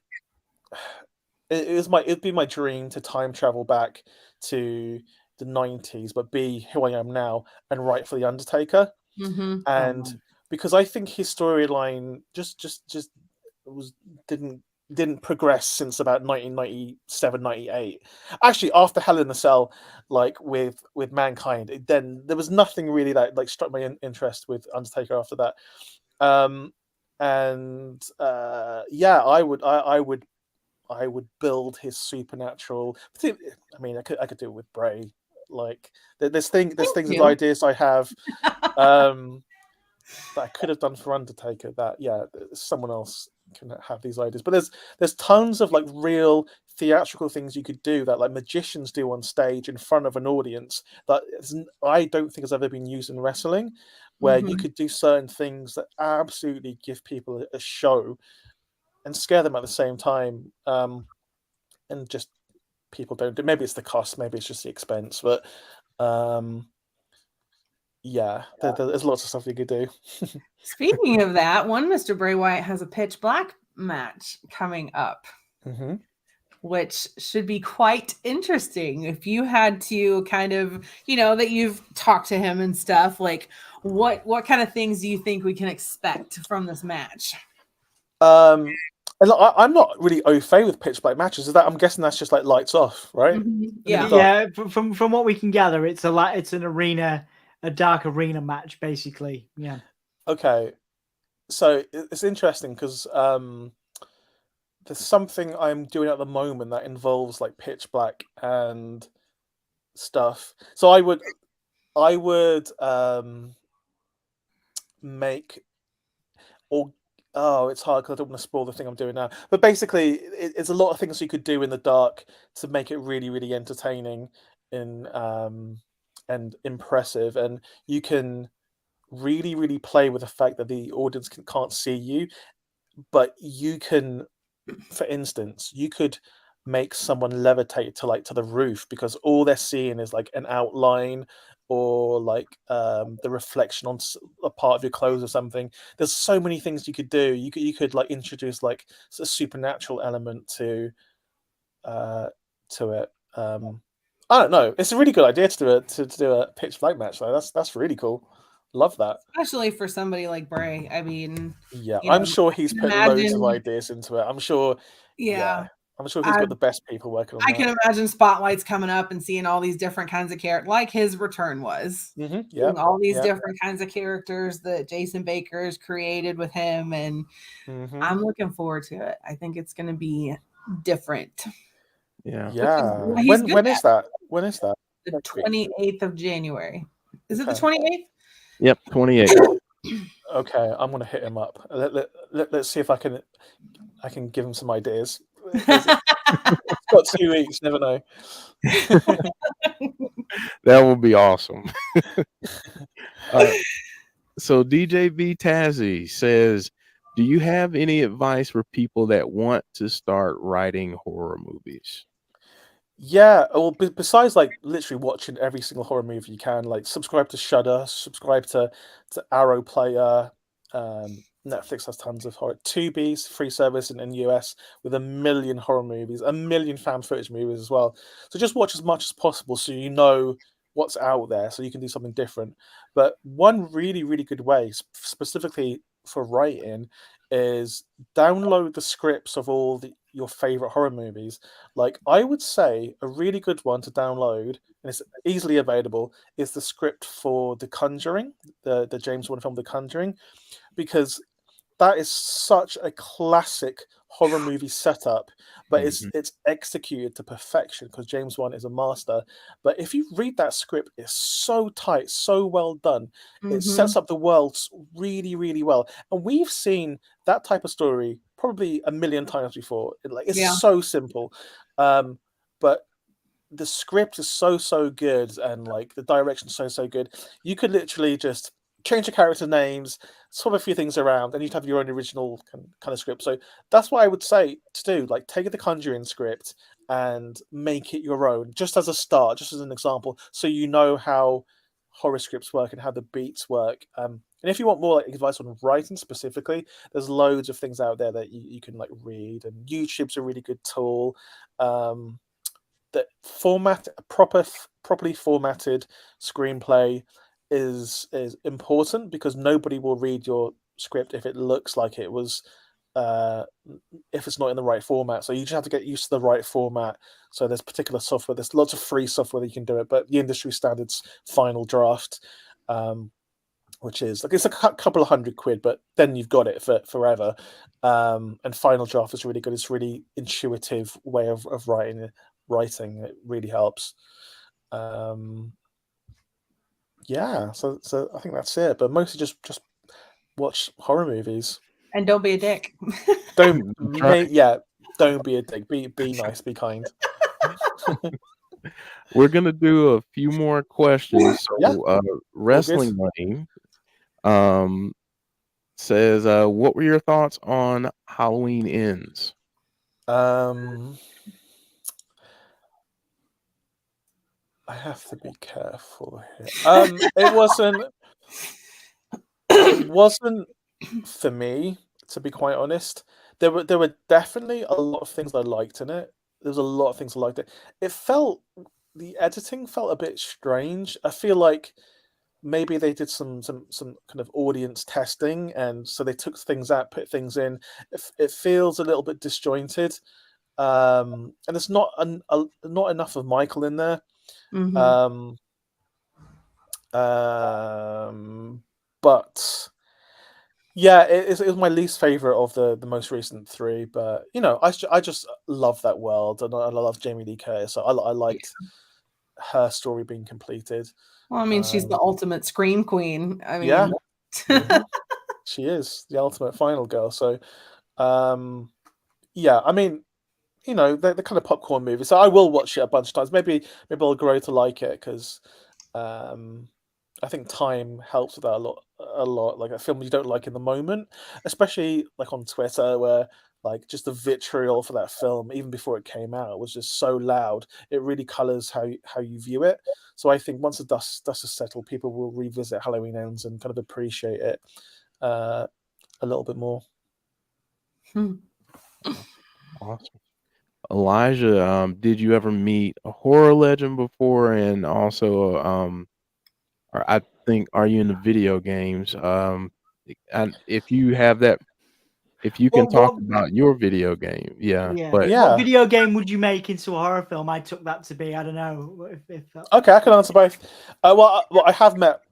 it'd be my dream to time travel back to the 90s, but be who I am now and write for the Undertaker. Mm-hmm. And because I think his storyline just was didn't progress since about 1997, 98. Actually, after Hell in a Cell, like with Mankind, then there was nothing really that like struck my interest with Undertaker after that. Yeah, I would build his supernatural. I mean, I could do it with Bray. Like there's things and ideas I have that I could have done for Undertaker. That yeah, someone else can have these ideas. But there's tons of like real theatrical things you could do that like magicians do on stage in front of an audience that I don't think has ever been used in wrestling, where you could do certain things that absolutely give people a show and scare them at the same time. And just people don't do. Maybe it's the cost, maybe it's just the expense, but yeah, there's lots of stuff you could do. Speaking of that, one Mr. Bray Wyatt has a pitch black match coming up, which should be quite interesting. If you had to kind of, you know, that you've talked to him and stuff, like what kind of things do you think we can expect from this match? And I'm not really au fait with pitch black matches. Is that I'm guessing that's just like lights off, right? Yeah. From what we can gather, it's an arena, a dark arena match, basically. Yeah. Okay, so it's interesting because there's something I'm doing at the moment that involves like pitch black and stuff. So I would make or oh, it's hard because I don't want to spoil the thing I'm doing now. But basically, it's a lot of things you could do in the dark to make it really, really entertaining and impressive. And you can really, really play with the fact that the audience can't see you, but you can, for instance, you could make someone levitate to the roof because all they're seeing is like an outline or like the reflection on a part of your clothes or something. There's so many things you could do. You could like introduce like a supernatural element to to it. I don't know. It's a really good idea to do a pitch black match though. That's really cool. Love that. Especially for somebody like Bray. I mean, Yeah, you I'm know, sure I he's can put loads of imagine. ideas into it. I'm sure. Yeah, I'm sure he's I got the best people working on I that. can imagine spotlights coming up and seeing all these different kinds of characters, like his return was. Yeah, Seeing all these yeah. different kinds of characters that Jason Baker has created with him, and I'm looking forward to it. I think it's going to be different. Yeah. Yeah. He's good When at. is that? When is that? The Next week. 28th of January. Is it the Okay. 28th? Yep. 28. Okay, I'm gonna hit him up. Let's see if I can give him some ideas. It's got 2 weeks. Never know. That would be awesome. So DJ V Tazzy says, do you have any advice for people that want to start writing horror movies? Yeah, well, besides like literally watching every single horror movie you can, like subscribe to Shudder, subscribe to Arrow Player. Netflix has tons of horror. Tubi's free service in US with 1 million horror movies, 1 million fan footage movies as well. So just watch as much as possible so you know what's out there, so you can do something different. But one really, really good way, specifically for writing, is download the scripts of all your favorite horror movies. Like, I would say a really good one to download, and it's easily available, is the script for The Conjuring, the James Wan film The Conjuring, because that is such a classic horror movie setup, but it's executed to perfection because James Wan is a master. But if you read that script, it's so tight, so well done. It sets up the worlds really, really well. And we've seen that type of story probably 1 million times before. It's so simple. But the script is so good, and like the direction is so good. You could literally just change the character names, swap a few things around, and you'd have your own original kind of script. So that's what I would say to do. Like, take the Conjuring script and make it your own, just as a start, just as an example, so you know how horror scripts work and how the beats work. And if you want more like advice on writing specifically, there's loads of things out there that you can like read, and YouTube's a really good tool. That properly formatted screenplay is important, because nobody will read your script if it looks like it was if it's not in the right format. So you just have to get used to the right format. So there's particular software, there's lots of free software that you can do it, but the industry standards Final Draft, which is like, it's a couple of £100, but then you've got it for forever. And Final Draft is really good. It's really intuitive way of writing. It really helps. Yeah, so I think that's it. But mostly just watch horror movies. And don't be a dick. Don't don't be a dick. Be nice. Be kind. We're gonna do a few more questions. So, Wrestling Money says, what were your thoughts on Halloween Ends? I have to be careful here. It wasn't for me, to be quite honest. There were definitely a lot of things I liked in it. There was a lot of things I liked it. The editing felt a bit strange. I feel like maybe they did some kind of audience testing, and so they took things out, put things in. It feels a little bit disjointed, and there's not enough of Michael in there. But yeah, it was my least favorite of the most recent three. But I just love that world, and I love Jamie Lee Curtis. So I liked her story being completed. Well, I mean, she's the ultimate scream queen. I mean, she is the ultimate final girl. So, yeah, I mean, they're kind of popcorn movies. So I will watch it a bunch of times. Maybe I'll grow to like it, because I think time helps with that a lot. Like a film you don't like in the moment, especially like on Twitter, where like just the vitriol for that film, even before it came out, was just so loud. It really colors how you view it. So I think once the dust is settled, people will revisit Halloween Ends and kind of appreciate it a little bit more. Awesome. Elijah, did you ever meet a horror legend before? And also, or I think, are you into video games? And if you have that, if you can talk What about your video game, yeah. Yeah. But What Yeah. video game would you make into a horror film? I took that to be, I don't know, if Okay, I can answer both. Well, I have met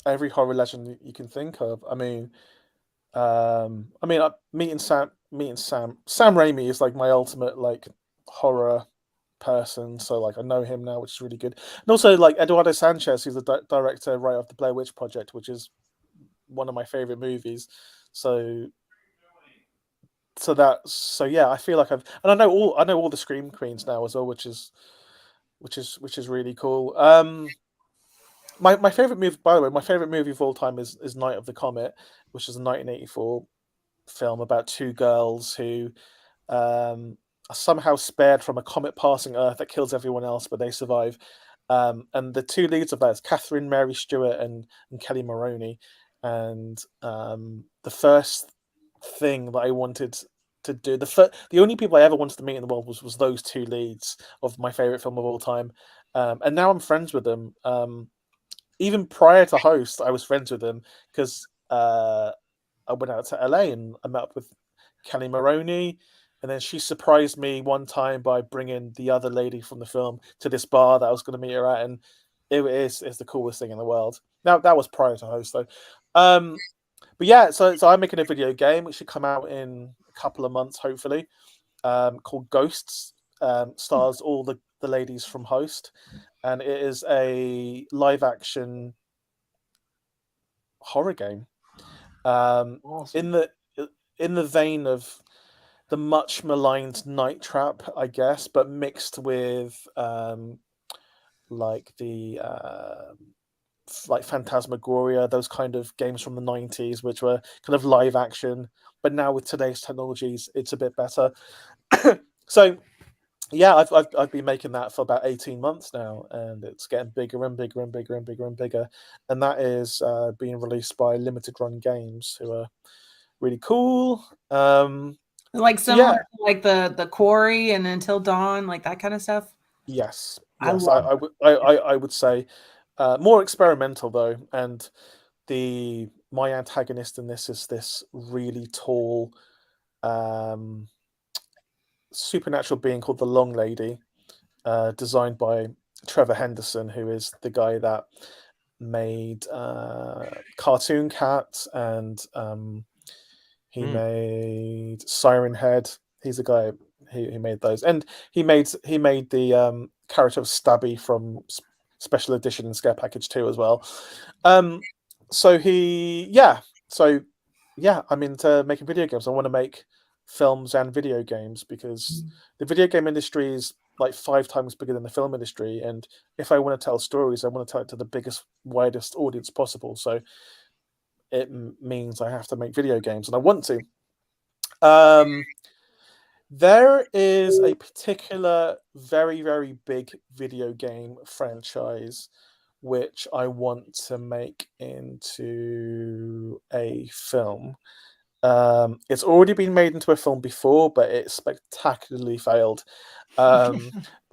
every horror legend you can think of. Meeting Sam Raimi is like my ultimate like horror person. So like I know him now, which is really good. And also like Eduardo Sanchez, who's the director right of the Blair Witch Project, which is one of my favorite movies. So yeah, I feel like I know all the Scream Queens now as well, which is really cool. My favorite movie, by the way, my favorite movie of all time is Night of the Comet, which is a 1984 film about two girls who are somehow spared from a comet passing Earth that kills everyone else, but they survive. And the two leads of that is Catherine Mary Stewart and Kelly Maroney. And the first thing that I wanted to do, the only people I ever wanted to meet in the world was those two leads of my favorite film of all time. And now I'm friends with them. Even prior to Host, I was friends with them because I went out to LA and I met up with Kelly Maroney, and then she surprised me one time by bringing the other lady from the film to this bar that I was going to meet her at, and it's the coolest thing in the world. Now that was prior to Host though. But yeah, so I'm making a video game. It should come out in a couple of months, hopefully. Called Ghosts. Stars all the ladies from Host, and it is a live action horror game. awesome. In the vein of the much maligned Night Trap, I guess, but mixed with like the like Phantasmagoria, those kind of games from the 90s, which were kind of live action, but now with today's technologies, it's a bit better. So yeah, I've been making that for about 18 months now, and it's getting bigger and bigger and bigger and bigger and bigger. And that is being released by Limited Run Games, who are really cool. Like So yeah, similar to like the Quarry and Until Dawn, like that kind of stuff. yes, I yes, love I would say more experimental though, and my antagonist in this is this really tall supernatural being called the Long Lady, designed by Trevor Henderson, who is the guy that made Cartoon Cat, and he Hmm. made Siren Head. He's the guy who made those, and he made the character of Stabby from Special Edition and Scare Package 2 as well. So I'm into making video games. I want to make films and video games because the video game industry is like 5 times bigger than the film industry, and if I want to tell stories, I want to tell it to the biggest, widest audience possible. So it means I have to make video games, and I want to. There is a particular very, very big video game franchise which I want to make into a film. It's already been made into a film before, but it spectacularly failed. But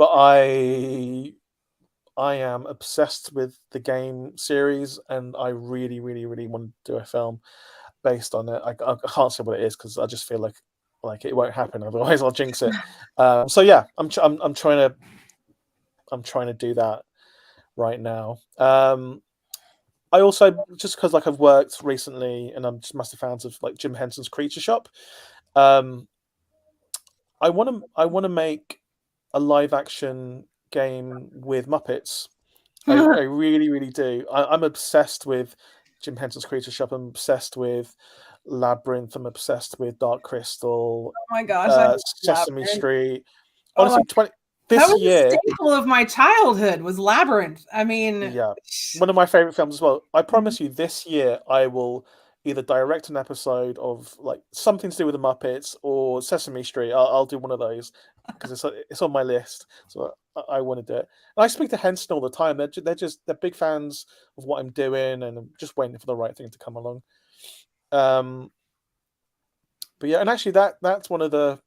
I am obsessed with the game series, and I really, really, really want to do a film based on it. I can't say what it is because I just feel like it won't happen. Otherwise, I'll jinx it. So yeah, I'm trying to do that right now. I also, just because like I've worked recently and I'm just massive fans of like Jim Henson's Creature Shop. I want to make a live action game with Muppets. I it. really, really do. I'm obsessed with Jim Henson's Creature Shop. I'm obsessed with Labyrinth. I'm obsessed with Dark Crystal, Oh my gosh, I love Sesame Labyrinth. Street. Oh, Honestly, that this was a year, staple of my childhood was Labyrinth. I mean, yeah, one of my favorite films as well. I promise you, this year I will either direct an episode of like something to do with the Muppets or Sesame Street. I'll do one of those because it's on my list. So I want to do it. And I speak to Henson all the time. They're big fans of what I'm doing, and I'm just waiting for the right thing to come along. But yeah, and actually that's one of the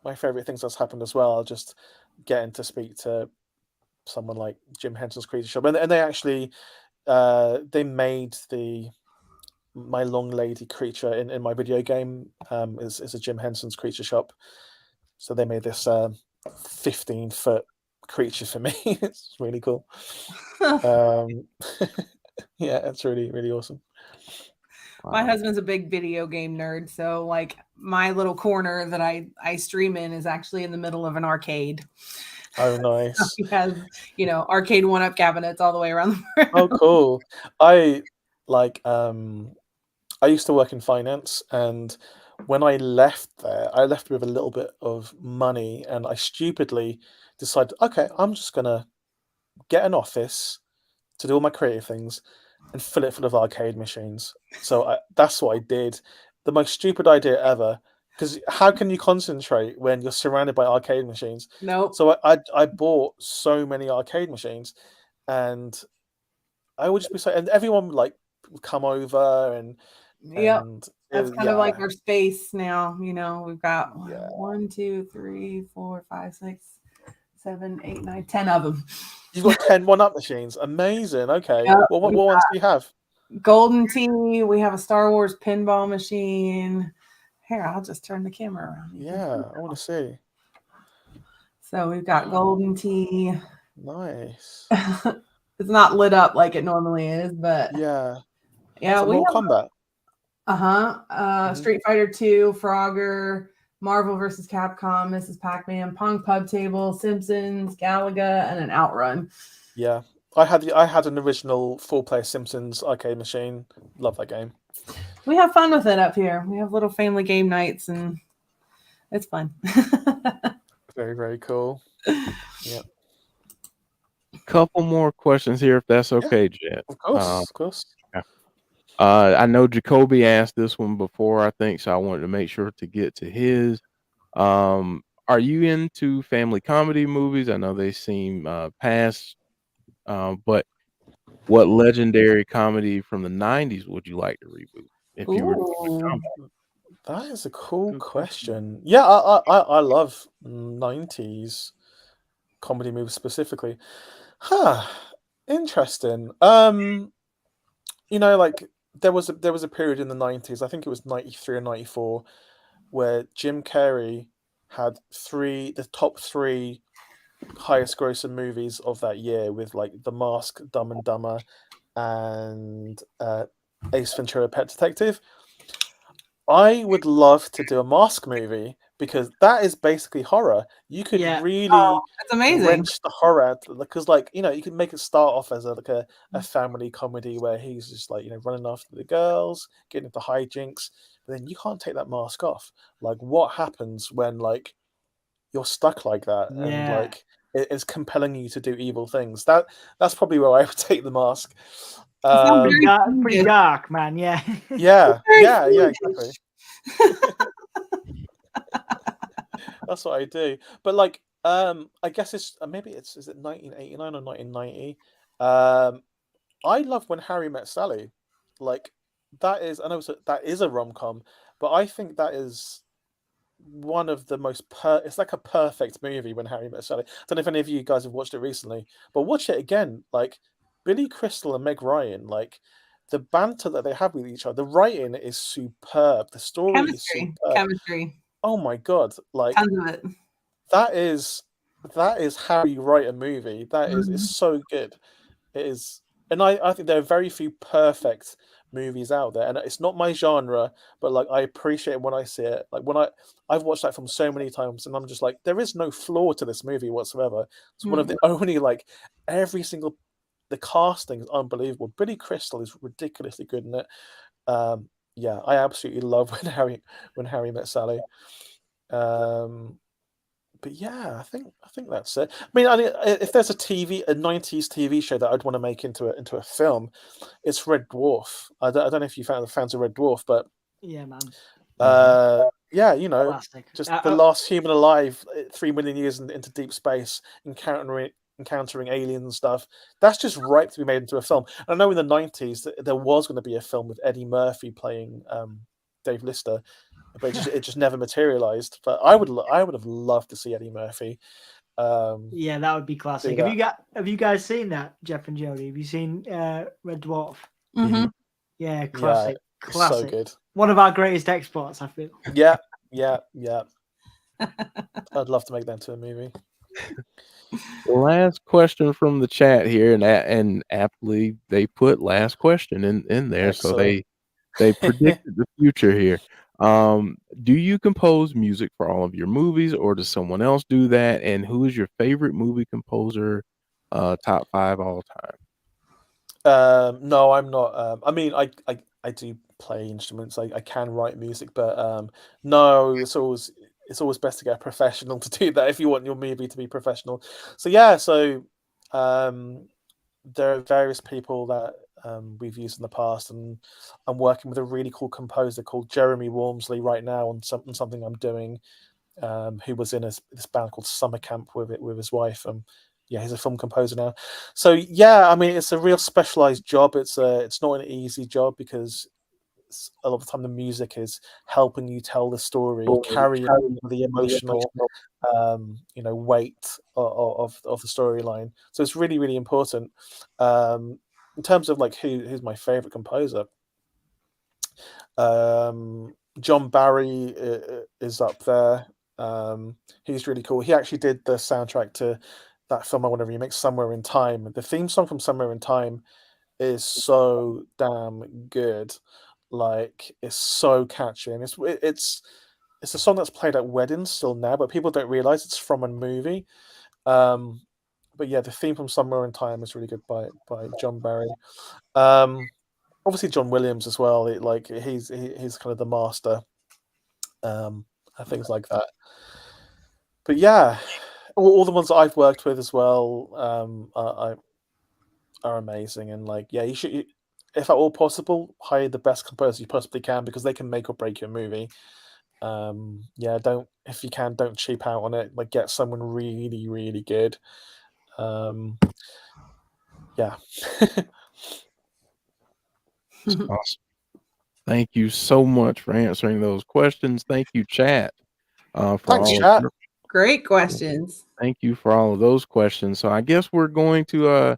my favorite things that's happened as well are just getting to speak to someone like Jim Henson's Creature Shop, and they actually they made my long lady creature in my video game is a Jim Henson's Creature Shop. So they made this 15-foot creature for me. It's really cool. Yeah, it's really, really awesome. My Wow. husband's a big video game nerd, so like my little corner that I stream in is actually in the middle of an arcade. Oh, nice. He has, arcade one-up cabinets all the way around the room. Oh, cool. I used to work in finance, and when I left there, I left with a little bit of money, and I stupidly decided, okay, I'm just gonna get an office to do all my creative things and fill it full of arcade machines. So that's what I did. The most stupid idea ever, because how can you concentrate when you're surrounded by arcade machines? Nope. So I bought so many arcade machines, and I would just be so, and everyone would come over and Yep. and That's kind of like our space now. We've got Yeah. 1, 2, 3, 4, 5, 6, 7, 8, 9, 10 of them. You've got 10 one-up machines. Amazing. Okay. Yep, Well, what ones do you have? Golden Tee. We have a Star Wars pinball machine. Here, I'll just turn the camera around. Yeah, I want to see. So we've got Golden Tee. Nice. It's not lit up like it normally is, but Yeah. yeah, we Mortal Kombat. Street Fighter 2, Frogger, Marvel vs. Capcom, Mrs. Pac-Man, Pong Pub Table, Simpsons, Galaga, and an Outrun. Yeah, I had an original 4-player Simpsons arcade machine. Love that game. We have fun with it up here. We have little family game nights, and it's fun. Very, very cool. Yeah. Couple more questions here, if that's okay, Jed. Of course. I know Jacoby asked this one before, I think, so I wanted to make sure to get to his. Are you into family comedy movies? I know they seem past, but what legendary comedy from the 90s would you like to reboot if you were doing a comedy? That is a cool Good question. Yeah, I love 90s comedy movies specifically. Interesting. There was a period in the 90s, I think it was 93 or 94, where Jim Carrey had the top 3 highest grossing movies of that year, with The Mask, Dumb and Dumber, and Ace Ventura: Pet Detective. I would love to do a Mask movie, because that is basically horror. You could really that's amazing. wrench the horror, because you can make it start off as a family comedy where he's just running after the girls, getting into hijinks, but then you can't take that mask off. What happens when you're stuck like that, and it's compelling you to do evil things? That's probably where I would take the Mask. Pretty dark, man. Yeah. Yeah, exactly. That's what I do. But I guess is it 1989 or 1990? I love When Harry Met Sally. That is, I know that is a rom-com, but I think that is one of the most it's like a perfect movie, When Harry Met Sally. I don't know if any of you guys have watched it recently, but watch it again. Billy Crystal and Meg Ryan, the banter that they have with each other, the writing is superb. The story is superb. Chemistry. Oh my god! Tons of it. That is how you write a movie. That is so good. It is, and I think there are very few perfect movies out there, and it's not my genre, but I appreciate it when I see it. I've watched that film so many times, and I'm just there is no flaw to this movie whatsoever. It's one of the only every single. The casting is unbelievable. Billy Crystal is ridiculously good in it. Yeah, I absolutely love When Harry Met Sally. But yeah, I think that's it. I mean, if there's a 90s TV show that I'd want to make into a film, it's Red Dwarf. I don't know if you fans of Red Dwarf, but yeah, man. Yeah, Classic. just the last human alive 3 million years into deep space, encountering aliens and stuff. That's just ripe to be made into a film. And I know in the 90s there was going to be a film with Eddie Murphy playing Dave Lister. but it just never materialized. But I would have loved to see Eddie Murphy. Yeah, that would be classic. Have you guys seen that, Jeff and Jody? Have you seen Red Dwarf? Mm-hmm. Yeah, classic. It's so good. One of our greatest exports, I feel. Yeah. I'd love to make that into a movie. Last question from the chat here, and aptly they put last question in there, so Excellent. they predicted the future here. Do you compose music for all of your movies, or does someone else do that? And who is your favorite movie composer, top 5 all time? No, I'm not. I mean, I do play instruments. I can write music, but no, it's always best to get a professional to do that if you want your movie to be professional. So yeah, there are various people that we've used in the past, and I'm working with a really cool composer called Jeremy Walmsley right now on something I'm doing. Who was in this band called Summer Camp with his wife. Yeah, he's a film composer now. So yeah, I mean, it's a real specialized job. It's not an easy job because a lot of the time the music is helping you tell the story, carrying the emotional weight of the storyline. So it's really, really important. In terms of like who's my favorite composer, John Barry is up there. He's really cool. He actually did the soundtrack to that film I want to remake, Somewhere in Time. The theme song from Somewhere in Time is so damn good. Like, it's so catchy, and it's a song that's played at weddings still now, but people don't realize it's from a movie. But yeah, the theme from Somewhere in Time is really good by John Barry. Obviously John Williams as well. He's kind of the master, and things like that. But yeah, all the ones that I've worked with as well are amazing. And you should, if at all possible, hire the best composer you possibly can, because they can make or break your movie. If you can, don't cheap out on it. Like, get someone really, really good. Yeah. Awesome. Thank you so much for answering those questions. Thank you, chat. Thanks, chat. Great questions. Thank you for all of those questions. So I guess we're going to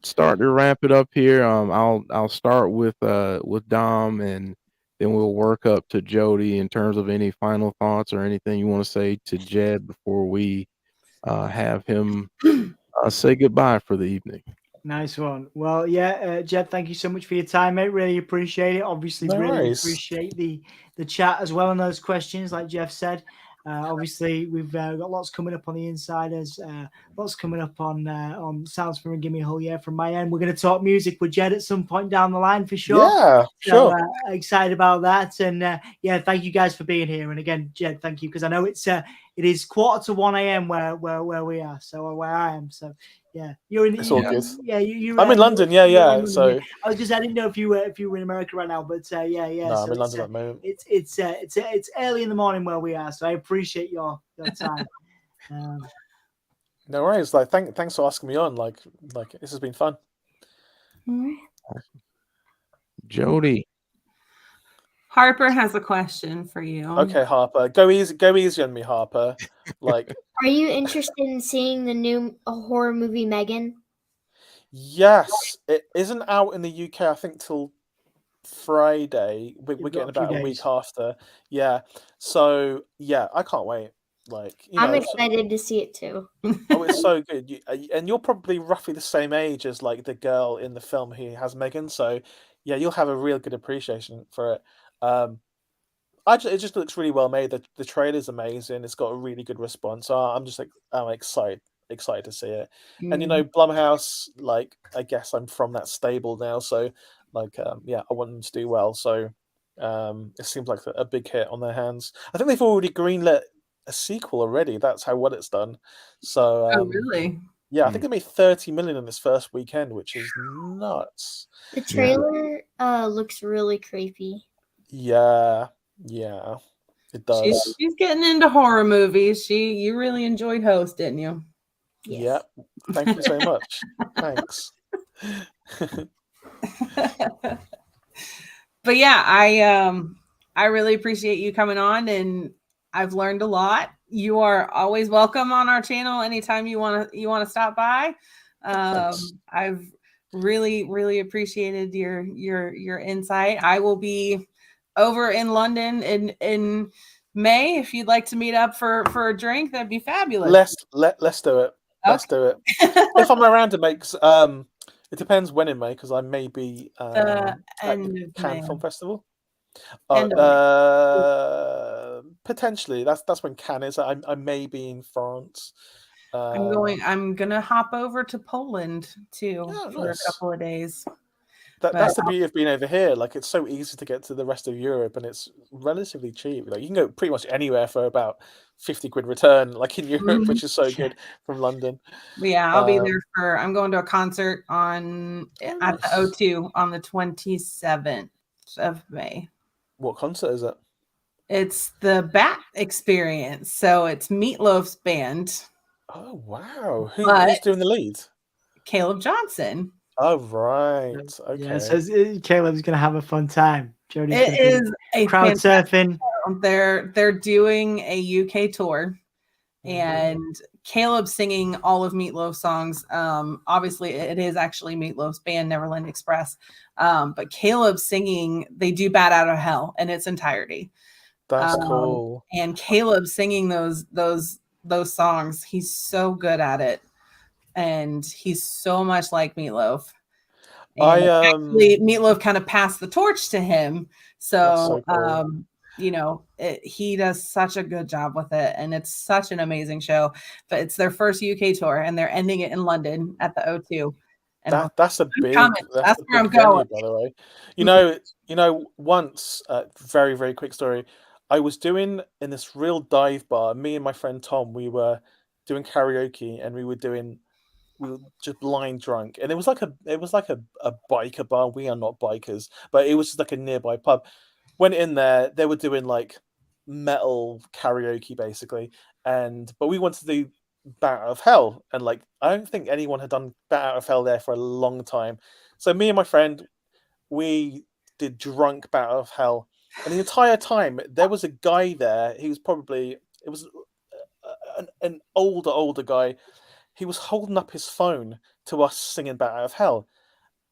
start to wrap it up here. I'll start with Dom, and then we'll work up to Jody in terms of any final thoughts or anything you want to say to Jed before we have him say goodbye for the evening. Nice one. Well, yeah, Jed, thank you so much for your time, mate. Really appreciate it. Obviously, really appreciate the chat as well and those questions, like Jeff said. Obviously, we've got lots coming up on the Insiders, lots coming up on Sounds from a Gimme Hole. From my end, we're going to talk music with Jed at some point down the line for sure. Yeah, sure. Excited about that, and thank you guys for being here. And again, Jed, thank you, because I know it is 1:45 a.m. where we are, so where I am. So yeah, you're in. It's all good. Yeah, I'm in London. Yeah. So I didn't know if you were in America right now, but yeah. No, so I'm in London at the moment. It's early in the morning where we are, so I appreciate your time. No worries. Thanks for asking me on. Like this has been fun. Jody. Harper has a question for you. Okay, Harper, go easy on me, Harper. Are you interested in seeing the new horror movie Megan? Yes, it isn't out in the UK, I think, till Friday. We're getting about a week after. Yeah, so yeah, I can't wait. I'm excited to see it too. Oh, it's so good. And you're probably roughly the same age as the girl in the film who has Megan. So yeah, you'll have a real good appreciation for it. It just looks really well made. The trailer's amazing. It's got a really good response. So I'm excited to see it. And Blumhouse, I guess I'm from that stable now, so I want them to do well. So it seems like a big hit on their hands. I think they've already greenlit a sequel already. That's how well it's done. So oh really? Yeah, I think they made 30 million in this first weekend, which is nuts. The trailer looks really creepy. Yeah, it does. She's getting into horror movies. You really enjoyed Host, didn't you? Yes. Yeah. Thank you so much. Thanks. But yeah, I really appreciate you coming on, and I've learned a lot. You are always welcome on our channel anytime you want to stop by. Thanks. I've really appreciated your insight. I will be over in London in May. If you'd like to meet up for a drink, that'd be fabulous. Let's do it. Let's do it. Okay. If I'm around to make, it depends when in May, because I may be The at the end of Cannes May. Film Festival. End of May. Potentially. That's when Cannes is. I may be in France. I'm gonna hop over to Poland too Oh, for a nice. couple of days. That's the beauty of being over here. Like, it's so easy to get to the rest of Europe, and it's relatively cheap. Like, you can go pretty much anywhere for about 50 quid return, like in Europe, which is so good from London. But yeah, I'll be there for. I'm going to a concert at Nice. the O2 on the 27th of May. What concert is it? It's the Bat Experience, so it's Meatloaf's band. Oh wow! But Who's doing the lead? Caleb Johnson. Oh right, Yeah, okay. so Caleb's gonna have a fun time. Jody's It gonna be is a crowd surfing. They're doing a UK tour, Mhm. and Caleb singing all of Meatloaf's songs. Obviously, it is actually Meatloaf's band, Neverland Express. But Caleb singing, they do "Bat Out of Hell" in its entirety. That's cool. And Caleb singing those songs, he's so good at it, and he's so much like Meatloaf. And actually, Meatloaf kind of passed the torch to him. So, cool. you know, he does such a good job with it, and it's such an amazing show. But it's their first UK tour, and they're ending it in London at the O2. And That's a big that's where I'm venue, going. by the way. You know, once, very, very quick story. I was doing in this real dive bar, me and my friend Tom, we were doing karaoke, and we were just blind drunk. And it was like a biker bar. We are not bikers, but it was just like a nearby pub. Went in there, they were doing like metal karaoke basically. But we wanted to do Bat Out of Hell, and like I don't think anyone had done Bat Out of Hell there for a long time. So me and my friend, we did drunk Bat Out of Hell, and the entire time there was a guy there. He was probably it was an older guy. He was holding up his phone to us singing Bat Out of Hell,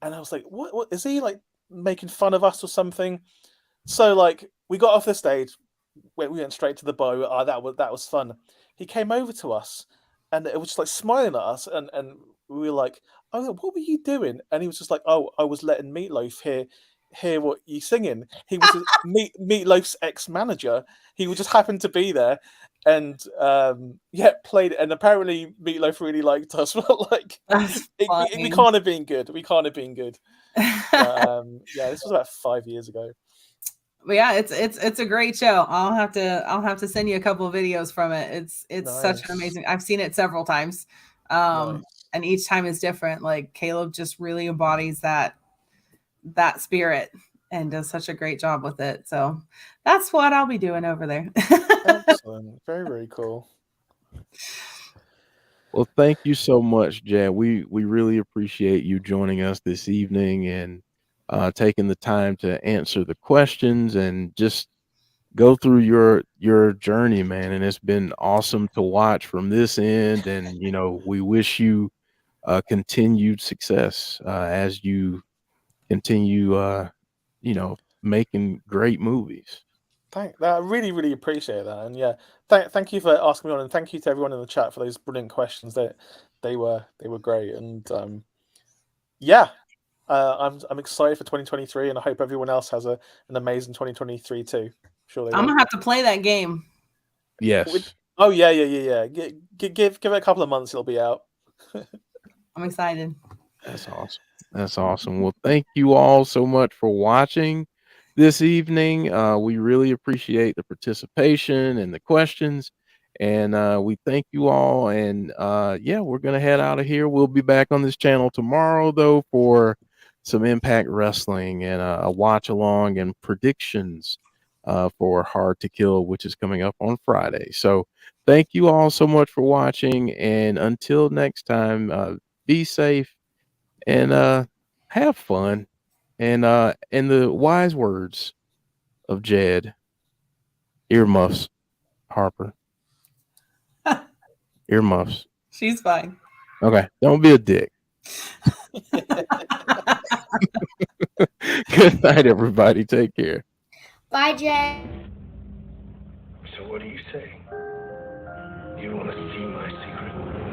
and I was like, "What is he like making fun of us or something?" So like we got off the stage, we went straight to the bar. Oh, that was fun. He came over to us, and it was just like smiling at us, and we were like, "Oh, what were you doing?" And he was just like, "Oh, I was letting Meatloaf hear what you singing." He was Meatloaf's ex-manager. He would just happened to be there, and played it. And apparently Meatloaf really liked us. But like, we can't have been good. We can't have been good. Yeah, this was about 5 years ago. But yeah, it's a great show. I'll have to send you a couple of videos from it. It's such an amazing. I've seen it several times, and each time is different. Like Caleb just really embodies that spirit and does such a great job with it. So that's what I'll be doing over there. Excellent, very, very cool. Well, thank you so much, Jed. We really appreciate you joining us this evening and taking the time to answer the questions and just go through your journey, man. And it's been awesome to watch from this end. And we wish you continued success as you continue, making great movies. I really, really appreciate that, and yeah, thank you for asking me on, and thank you to everyone in the chat for those brilliant questions. They were great, and I'm excited for 2023, and I hope everyone else has an amazing 2023 too. Sure, I'm gonna have to play that game. Yes. Oh yeah. Give it a couple of months, it'll be out. I'm excited. That's awesome. Well, thank you all so much for watching this evening. We really appreciate the participation and the questions, and we thank you all. And we're gonna head out of here. We'll be back on this channel tomorrow, though, for some Impact Wrestling and a watch along and predictions for Hard to Kill, which is coming up on Friday. So thank you all so much for watching, and until next time, be safe and have fun. And in the wise words of Jed. Earmuffs, Harper. Earmuffs. She's fine. Okay, don't be a dick. Good night, everybody. Take care. Bye, Jed. So what do you say? You want to see my secret?